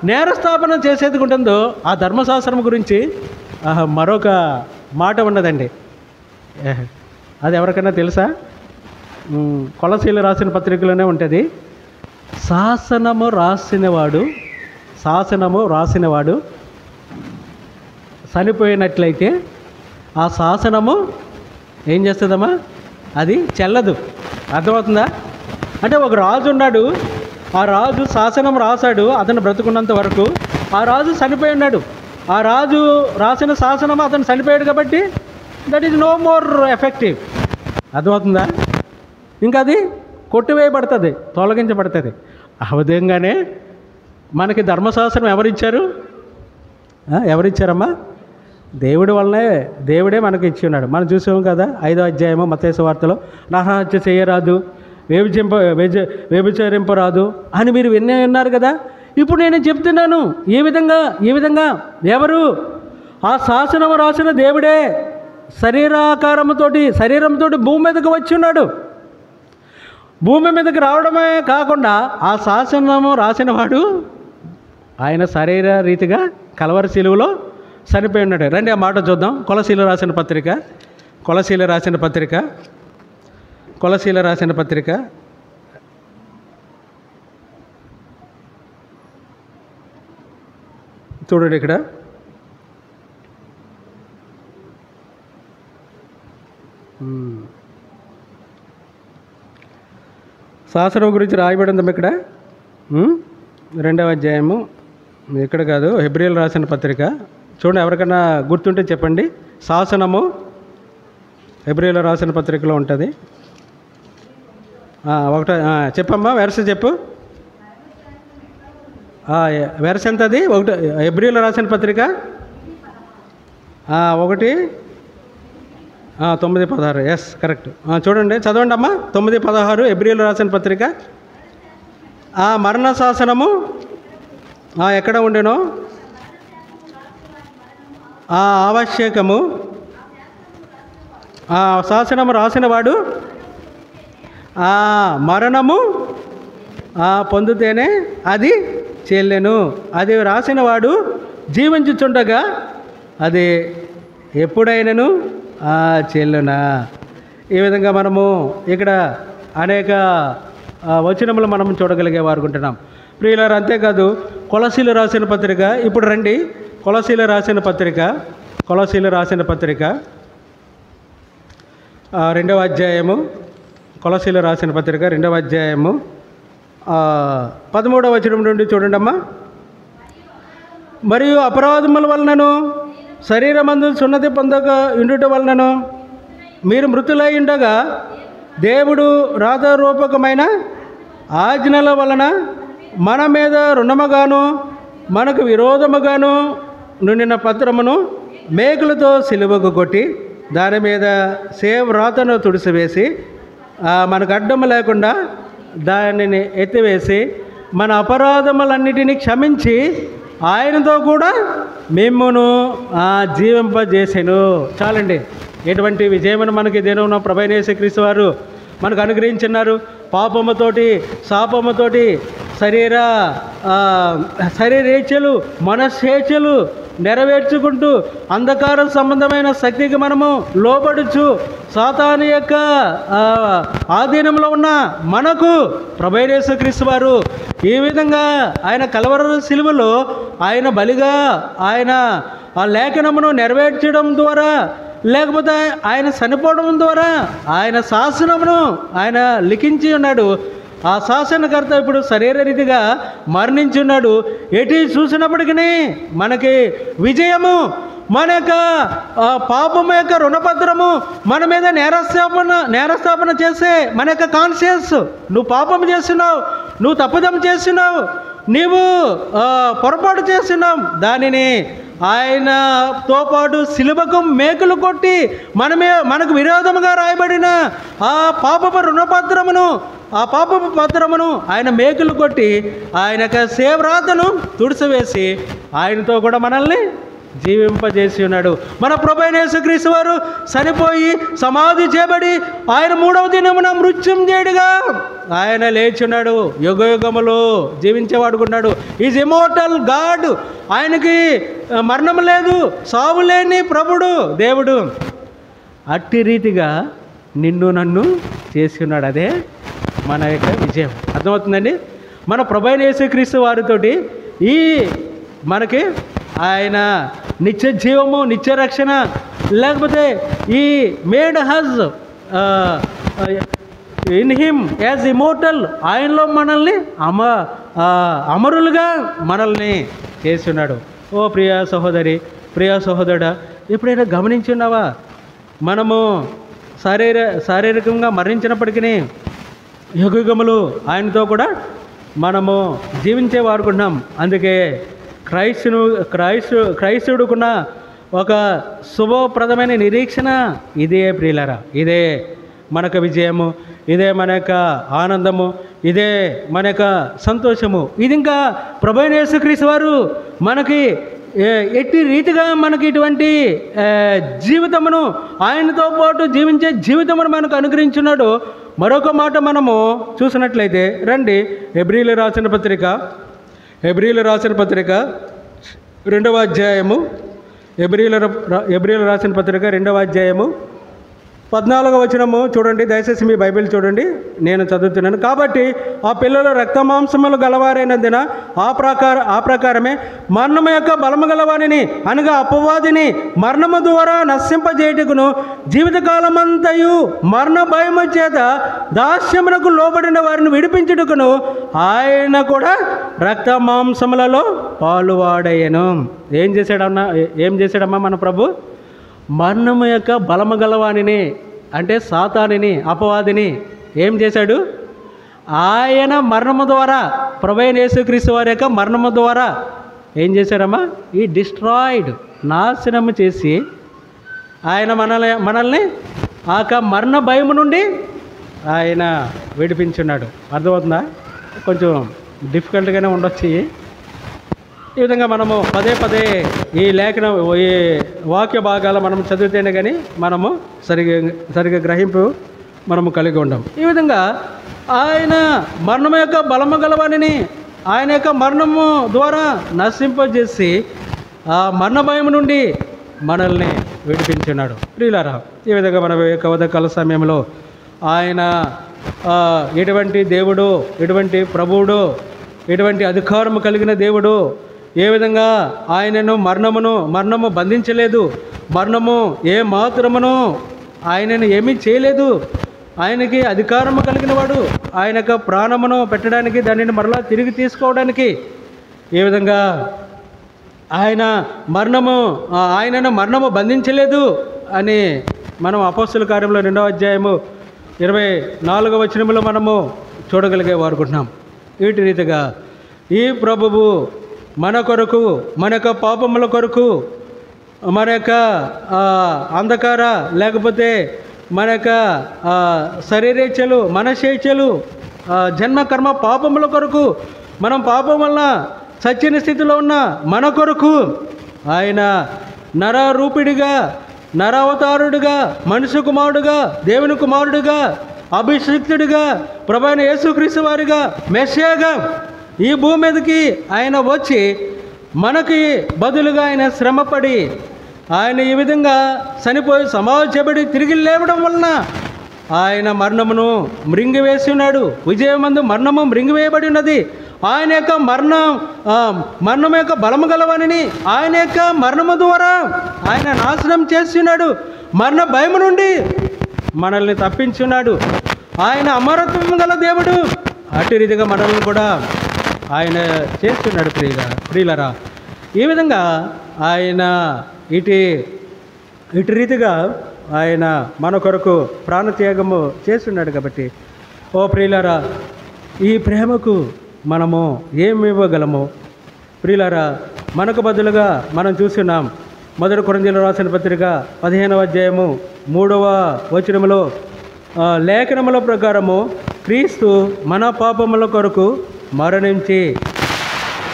నేరస్థాపన చేసేది ఉంటుందో ఆ ధర్మశాస్త్రం గురించి మరొక మాట ఉన్నదండి. అది ఎవరికైనా తెలుసా? కొలసీలు రాసిన పత్రికలోనే ఉంటుంది. శాసనము రాసినవాడు చనిపోయినట్లయితే ఆ శాసనము ఏం చేస్తుందమ్మా? అది చెల్లదు. అర్థమవుతుందా? అంటే ఒక రాజు ఉన్నాడు, ఆ రాజు శాసనం రాశాడు, అతను బ్రతుకున్నంత వరకు. ఆ రాజు చనిపోయి ఉన్నాడు. ఆ రాజు రాసిన శాసనం అతను చనిపోయాడు కాబట్టి that is no more effective. అర్థమవుతుందా? ఇంకా అది కొట్టివేయబడుతుంది, తొలగించబడుతుంది. ఆ విధంగానే మనకి ధర్మశాస్త్రం ఎవరిచ్చారమ్మా? దేవుడి వల్లనే, దేవుడే మనకి ఇచ్చి ఉన్నాడు. మనం చూసాం కదా 5వ అధ్యాయము మత్తయి సువార్తలో, నరహత్య చేయరాదు, వ్యభిచరింపరాదు అని మీరు విన్నారు కదా. ఇప్పుడు నేను చెప్తున్నాను, ఈ విధంగా ఎవరు? ఆ శాసనం రాసిన దేవుడే శరీరంతో భూమి మీదకి వచ్చి ఉన్నాడు. భూమి మీదకి రావడమే కాకుండా ఆ శాసనము రాసినవాడు ఆయన శరీర రీతిగా కలవరి శిలువలో చనిపోయి ఉన్నాడు. రండి ఆ మాట చూద్దాం. కొలసీలు రాసిన పత్రిక చూడండి ఇక్కడ. శాసనం గురించి రాయబడింది ఇక్కడ 2వ అధ్యాయము. ఇక్కడ కాదు, హెబ్రీయులు రాసిన పత్రిక చూడండి. ఎవరికైనా గుర్తుంటే చెప్పండి. శాసనము హెబ్రీయులు రాసిన పత్రికలో ఉంటుంది. చెప్పమ్మా, వెరస చెప్పు. వెరస ఎంత అది? హెబ్రీయులు రాసిన పత్రిక 1:9-16. Yes, correct. చూడండి, చదవండి అమ్మా. 9:16 హెబ్రీయులు రాసిన పత్రిక. మరణ శాసనము ఎక్కడ ఉండెనో ఆవశ్యకము. శాసనము రాసినవాడు మరణము పొందితేనే అది చెల్లెను. అది రాసినవాడు జీవించుచుండగా అది ఎప్పుడైనను చెల్లునా. ఈ విధంగా మనము ఇక్కడ అనేక వచనములు మనం చూడగలిగే వారుకుంటున్నాం. ప్రియులారా, అంతేకాదు కొలసీలు రాసిన పత్రిక. ఇప్పుడు రండి, కొలసీలు రాసిన పత్రిక 2వ అధ్యాయము. కొలసీలు రాసిన పత్రిక 2వ అధ్యాయము 13వ వచనం నుండి చూడండి అమ్మా. మరియు అపరాధముల వలనను శరీరమందు సున్నతి పొందక ఉండుట వలనను మీరు మృతులై ఉండగా దేవుడు రాతరూపకమైన ఆజ్ఞల వలన మన మీద రుణముగాను మనకు విరోధముగాను నుండిన పత్రమును మేకులతో సిలువకు కొట్టి దాని మీద సేవ్ రాతను తుడిసివేసి మనకు అడ్డము లేకుండా దానిని ఎత్తివేసి మన అపరాధములన్నిటినీ క్షమించి ఆయనతో కూడా మిమ్మును జీవింపజేసెను. చాలండి. ఎటువంటి విజయమును మనకి దేవుని ప్రభువైన యేసుక్రీస్తు వారు మనకు అనుగ్రహించున్నారు. పాపముతోటి శాపముతోటి శరీరేచ్ఛలు మనస్సేచ్ఛలు నెరవేర్చుకుంటూ అంధకార సంబంధమైన శక్తికి మనము లోబడుచు సాతాను యొక్క ఆధీనంలో ఉన్న మనకు ప్రభువైన యేసుక్రీస్తు వారు ఈ విధంగా ఆయన కలవరి శిలువలో ఆయన బలిగా ఆయన ఆ లేఖనమును నెరవేర్చడం ద్వారా, లేకపోతే ఆయన చనిపోవడం ద్వారా ఆయన శాసనమును ఆయన లిఖించి ఉన్నాడు. ఆ శాసనకర్త ఇప్పుడు శరీరరీతిగా మరణించి ఉన్నాడు. ఎటు చూసినప్పటికీ మనకి విజయము, మన యొక్క పాపము యొక్క రుణపత్రము మన మీద నేరస్థాపన చేసే మన యొక్క కాన్షియస్, నువ్వు పాపం చేస్తున్నావు, నువ్వు తప్పుదం చేస్తున్నావు, నీవు పొరపాటు చేస్తున్నావు, దానిని ఆయనతో పాటు శిలువకు మేకులు కొట్టి మనకు విరోధముగా రాయబడిన ఆ పాపపు రుణపత్రమును, ఆ పాపపు పత్రమును ఆయన మేకులు కొట్టి ఆయన యొక్క సేవరాతను తుడిసివేసి ఆయనతో కూడా మనల్ని జీవింపజేసి ఉన్నాడు. మన ప్రభువైన యేసుక్రీస్తు వారు చనిపోయి సమాధి చేయబడి ఆయన 3వ దినమున మృత్యుంజయుడిగా ఆయన లేచున్నాడు. యుగయుగములో జీవించేవాడుకున్నాడు. Is immortal God. ఆయనకి మరణం లేదు, సావు లేని ప్రభుడు దేవుడు. అట్టి రీతిగా నిన్ను నన్ను చేసి ఉన్నాడు. అదే మన యొక్క విజయం. అర్థమవుతుందండి. మన ప్రభువైన యేసుక్రీస్తు వారితోటి ఈ మనకి ఆయన నిత్య జీవము, నిత్య రక్షణ, లేకపోతే ఈ made us in him as immortal, ఆయనలో మనల్ని అమరులుగా మనల్ని చేస్తున్నాడు. ఓ ప్రియ సహోదరి, ప్రియ సహోదరుడా, ఎప్పుడైనా గమనించున్నావా? మనము శారీరకంగా మరణించినప్పటికీ యుగయుగములు ఆయనతో కూడా మనము జీవించే వారుకున్నాం. అందుకే క్రైస్తవుడుకున్న ఒక శుభప్రదమైన నిరీక్షణ ఇదే ప్రియులారా. ఇదే మన యొక్క విజయము, ఇదే మన యొక్క ఆనందము, ఇదే మన యొక్క సంతోషము. ఇది ఇంకా ప్రభువైన యేసుక్రీస్తు వారు మనకి ఎట్టి రీతిగా మనకి ఇటువంటి జీవితమును, ఆయనతో పాటు జీవించే జీవితమును మనకు అనుగ్రహించున్నాడు. మరొక మాట మనము చూసినట్లయితే రండి, హెబ్రీయులు రాసిన పత్రిక 2వ అధ్యాయము, హెబ్రీయులు రాసిన పత్రిక 2వ అధ్యాయము 14వ వచనము చూడండి. దయచేసి మీ బైబిల్ చూడండి, నేను చదువుతున్నాను. కాబట్టి ఆ పిల్లలు రక్తమాంసములు గలవారైనందున ఆ ప్రకారమే మరణము యొక్క బలము గలవానిని అనగా అపవాదిని మరణము ద్వారా నశింపజేయుటకును జీవితకాలమంతయు మరణ భయము చేత దాస్యమునకు లోబడిన వారిని విడిపించుటకును ఆయన కూడా రక్తమాంసములలో పాలువాడయ్యను. ఏం చేశాడమ్మా మన ప్రభు? మరణము యొక్క బలము గలవానిని అంటే సాతానిని, అపవాదిని ఏం చేశాడు? ఆయన మరణము ద్వారా, ప్రభువైన యేసుక్రీస్తు వారి యొక్క మరణము ద్వారా ఏం చేశాడమ్మా? ఈ డిస్ట్రాయిడ్, నాశనము చేసి ఆయన మనల్ని ఆ మరణ భయము నుండి ఆయన విడిపించున్నాడు. అర్థమవుతుందా? కొంచెం డిఫికల్ట్గానే ఉండొచ్చు. ఈ విధంగా మనము పదే ఈ ఈ వాక్య భాగాలు మనం చదివితేనే కానీ మనము సరిగా గ్రహింపు మనము కలిగి ఉండం. ఈ విధంగా ఆయన మరణము యొక్క బలము గలవానిని ఆయన యొక్క మరణము ద్వారా నశింపజేసి ఆ మరణ భయం నుండి మనల్ని విడిపించున్నాడు. ప్రియులారా, ఈ విధంగా మన యొక్క ఉదయకాల సమయంలో ఆయన ఎటువంటి దేవుడు, ఎటువంటి ప్రభువుడు, ఎటువంటి అధికారము కలిగిన దేవుడు, ఏ విధంగా ఆయనను మరణము బంధించలేదు, మరణము ఏ మాత్రమును ఆయనను ఏమీ చేయలేదు. ఆయనకి అధికారము కలిగిన వాడు, ఆయన యొక్క ప్రాణమును పెట్టడానికి, దానిని మరలా తిరిగి తీసుకోవడానికి. ఏ విధంగా ఆయనను మరణము బంధించలేదు అని మనం అపోస్తలుల కార్యములో 2వ అధ్యాయము 24వ వచనములో మనము చూడగలిగే వారుకుంటున్నాం. వీటి రీతిగా ఈ ప్రభువు మన కొరకు, మన యొక్క పాపముల కొరకు, మన యొక్క అంధకార లేకపోతే మన యొక్క శరీరేచ్ఛలు, మనసేచ్ఛలు, జన్మ కర్మ పాపముల కొరకు, మనం పాపం వలన సచ్చిన స్థితిలో ఉన్న మన కొరకు ఆయన నరరూపిడిగా, నరావతారుడిగా, మనుష్య కుమారుడుగా, దేవుని కుమారుడుగా, అభిషిక్తుడిగా, ప్రభువైన యేసుక్రీస్తు వారిగా, మెస్సియాగా ఈ భూమి మీదకి ఆయన వచ్చి మనకి బదులుగా ఆయన శ్రమపడి ఆయన ఈ విధంగా చనిపోయి సమాధి చేయబడి తిరిగి లేవడం వలన ఆయన మరణమును మృంగివేసి ఉన్నాడు. విజయమందు మరణము మృంగివేయబడి ఉన్నది. ఆయన యొక్క మరణం యొక్క బలము గలవానిని ఆయన యొక్క మరణము ద్వారా ఆయన నాశనం చేస్తున్నాడు. మరణ భయము నుండి మనల్ని తప్పించున్నాడు. ఆయన అమరత్వం గల దేవుడు. అటు రీతిగా మనల్ని కూడా ఆయన చేస్తున్నాడు. ప్రియులరా, ఈ విధంగా ఆయన ఇటు రీతిగా ఆయన మన కొరకు ప్రాణత్యాగము చేస్తున్నాడు. కాబట్టి ఓ ప్రియులరా, ఈ ప్రేమకు మనము ఏమి ఇవ్వగలము? ప్రియులరా, మనకు బదులుగా మనం చూస్తున్నాం. 1 కొరింథీయులకు రాసిన పత్రిక 15వ అధ్యాయము 3వ వచనములో లేఖనముల ప్రకారము క్రీస్తు మన పాపముల కొరకు మరణించి,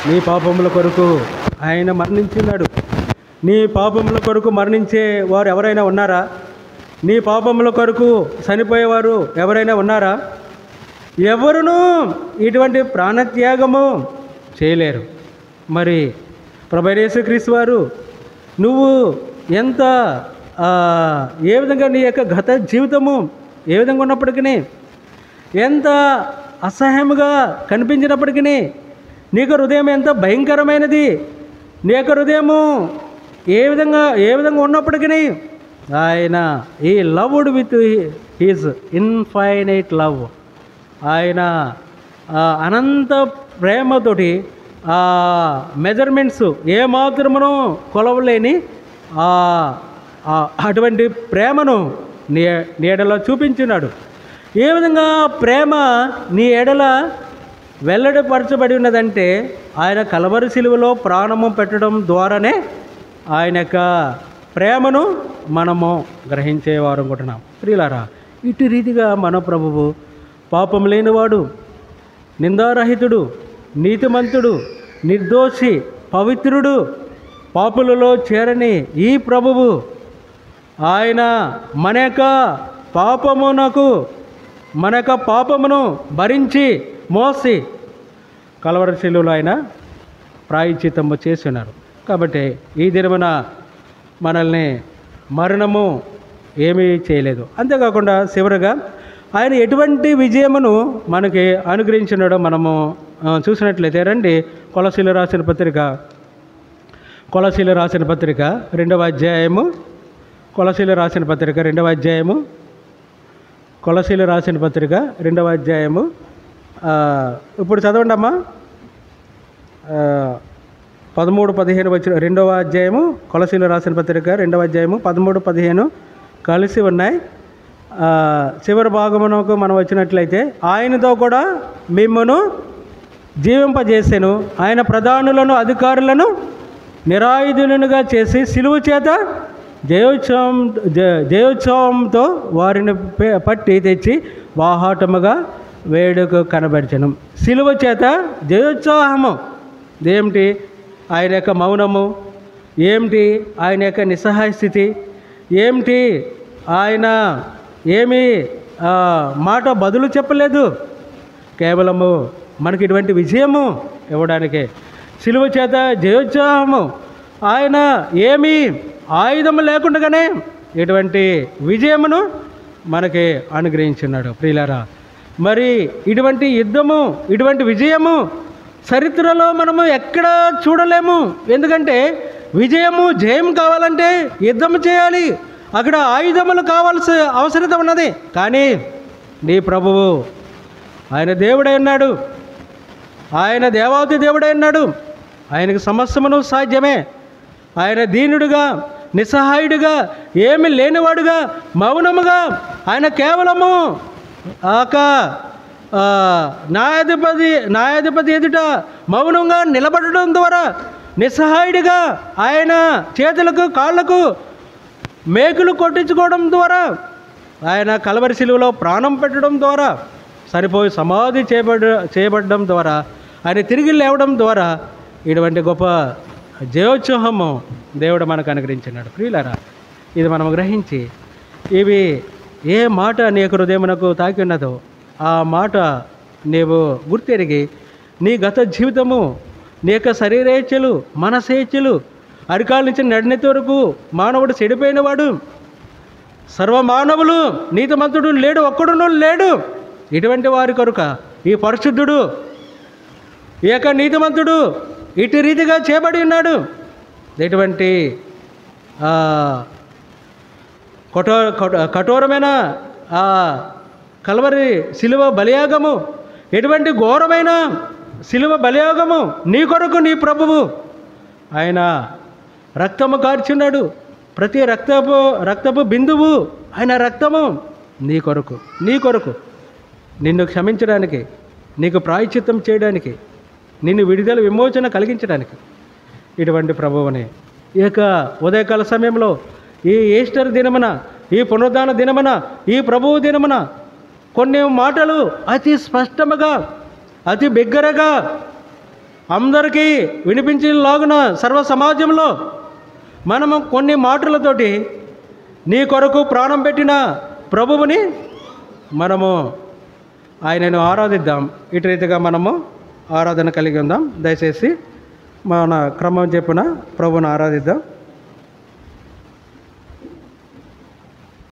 నీ పాపముల కొరకు ఆయన మరణించున్నాడు. నీ పాపముల కొరకు మరణించే వారు ఎవరైనా ఉన్నారా? నీ పాపముల కొరకు చనిపోయేవారు ఎవరైనా ఉన్నారా? ఎవరునూ ఇటువంటి ప్రాణత్యాగము చేయలేరు. మరి ప్రభువైన యేసుక్రీస్తు వారు నువ్వు ఎంత ఏ విధంగా నీ యొక్క గత జీవితము ఏ విధంగా ఉన్నప్పటికీ, ఎంత అసహ్యముగా కనిపించినప్పటికీ, నీకు హృదయం ఎంత భయంకరమైనది, నీ యొక్క హృదయము ఏ విధంగా ఉన్నప్పటికీ ఆయన ఈ loved with his infinite love, ఆయన అనంత ప్రేమతోటి మెజర్మెంట్స్ ఏమాత్రమును కొలవలేని అటువంటి ప్రేమను నీ ఎడల చూపించున్నాడు. ఏ విధంగా ప్రేమ నీ ఎడల వెల్లడిపరచబడి ఉన్నదంటే ఆయన కలవరి శిలువలో ప్రాణము పెట్టడం ద్వారానే ఆయన యొక్క ప్రేమను మనము గ్రహించేవారు అనుకుంటున్నాం. ప్రియులారా, ఇటు రీతిగా మన ప్రభువు పాపం లేనివాడు, నిందారహితుడు, నీతిమంతుడు, నిర్దోషి, పవిత్రుడు, పాపులలో చేరని ఈ ప్రభువు ఆయన మన యొక్క పాపమును భరించి మోసి కలవరి శిలువలో ఆయన ప్రాయశ్చిత్తము చేసి ఉన్నారు. కాబట్టి ఈ దినమున మనల్ని మరణము ఏమీ చేయలేదు. అంతేకాకుండా చివరగా ఆయన ఎటువంటి విజయమును మనకి అనుగ్రహించినాడో మనము చూసినట్లయితే రండి, కొలసీలు రాసిన పత్రిక 2వ అధ్యాయము, కొలసీలు రాసిన పత్రిక 2వ అధ్యాయము ఇప్పుడు చదవండి అమ్మా. 13-15 వచ్చిన 2వ అధ్యాయము, కొలసీలు రాసిన పత్రిక 2వ అధ్యాయము 13-15 కలిసి ఉన్నాయి. చివరి భాగమునకు మనం వచ్చినట్లయితే, ఆయనతో కూడా మిమ్మను జీవింపజేసెను, ఆయన ప్రధానులను అధికారులను నిరాయుధులుగా చేసి సిలువ చేత జయోత్సవంతో వారిని పట్టి తెచ్చి బాహాటముగా వేడుక కనబరిచెను. సిలువ చేత జయోత్సాహము ఏమిటి? ఆయన యొక్క మౌనము ఏమిటి? ఆయన యొక్క నిస్సహాయ స్థితి ఏమిటి? ఆయన ఏమీ మాట బదులు చెప్పలేదు, కేవలము మనకి ఇటువంటి విజయము ఇవ్వడానికే సిలువ చేత జయోత్సాహము. ఆయన ఏమీ ఆయుధము లేకుండానే ఇటువంటి విజయమును మనకి అనుగ్రహించున్నాడు. ప్రియులారా, మరి ఇటువంటి యుద్ధము, ఇటువంటి విజయము చరిత్రలో మనము ఎక్కడ చూడలేము. ఎందుకంటే జయం కావాలంటే యుద్ధము చేయాలి, అక్కడ ఆయుధములు కావాల్సిన అవసరత ఉన్నది. కానీ నీ ప్రభువు ఆయన దేవుడై ఉన్నాడు, ఆయన దేవాతి దేవుడై ఉన్నాడు, ఆయనకు సమస్తమును సాధ్యమే. ఆయన దీనుడుగా, నిస్సహాయుడిగా, ఏమి లేనివాడుగా, మౌనముగా, ఆయన కేవలము న్యాయాధిపతి ఎదుట మౌనంగా నిలబడడం ద్వారా, నిస్సహాయుడిగా ఆయన చేతులకు కాళ్ళకు మేకులు కొట్టించుకోవడం ద్వారా, ఆయన కలవరి శిలువలో ప్రాణం పెట్టడం ద్వారా, సరిపోయి సమాధి చేయబడడం ద్వారా, ఆయన తిరిగి లేవడం ద్వారా ఇటువంటి గొప్ప జయోత్సవము దేవుడు మనకు అనుగ్రహించినాడు. ప్రియులారా, ఇది మనం గ్రహించి ఇవి ఏ మాట నీ యొక్క హృదయమునకు తాకి ఉన్నదో ఆ మాట నీవు గుర్తెరిగి నీ గత జీవితము, నీ యొక్క శరీరేచ్ఛలు, మనసేచ్ఛలు, అరికాల నుంచి నడినెత్తి వరకు మానవుడు చెడిపోయినవాడు, సర్వమానవులు నీతిమంతుడు లేడు, ఒక్కడును లేడు. ఇటువంటి వారి కొరక ఈ పరిశుద్ధుడు, ఈ యొక్క నీతిమంతుడు ఇటు రీతిగా చేయబడి ఉన్నాడు. ఇటువంటి కఠోరమైన కల్వరి శిలువ బలియాగము, ఎటువంటి ఘోరమైన శిలువ బలియాగము నీ కొరకు నీ ప్రభువు ఆయన రక్తము కార్చున్నాడు. ప్రతి రక్తపు బిందువు ఆయన రక్తము నీ కొరకు నిన్ను క్షమించడానికి, నీకు ప్రాయశ్చిత్తం చేయడానికి, నిన్ను విడుదల విమోచన కలిగించడానికి ఇటువంటి ప్రభువుని ఈ యొక్క ఉదయకాల సమయంలో, ఈ ఈస్టర్ దినమున, ఈ పునరుద్ధాన దినమున, ఈ ప్రభువు దినమున కొన్ని మాటలు అతి స్పష్టముగా, అతి బిగ్గరగా అందరికీ వినిపించేలాగున సర్వ సమాజంలో మనము కొన్ని మాటలతోటి నీ కొరకు ప్రాణం పెట్టిన ప్రభువుని మనము ఆయనను ఆరాధిద్దాం. ఇటు రీతిగా మనము ఆరాధన కలిగి ఉందాం. దయచేసి మన క్రమం చెప్పున ప్రభువును ఆరాధిద్దాం.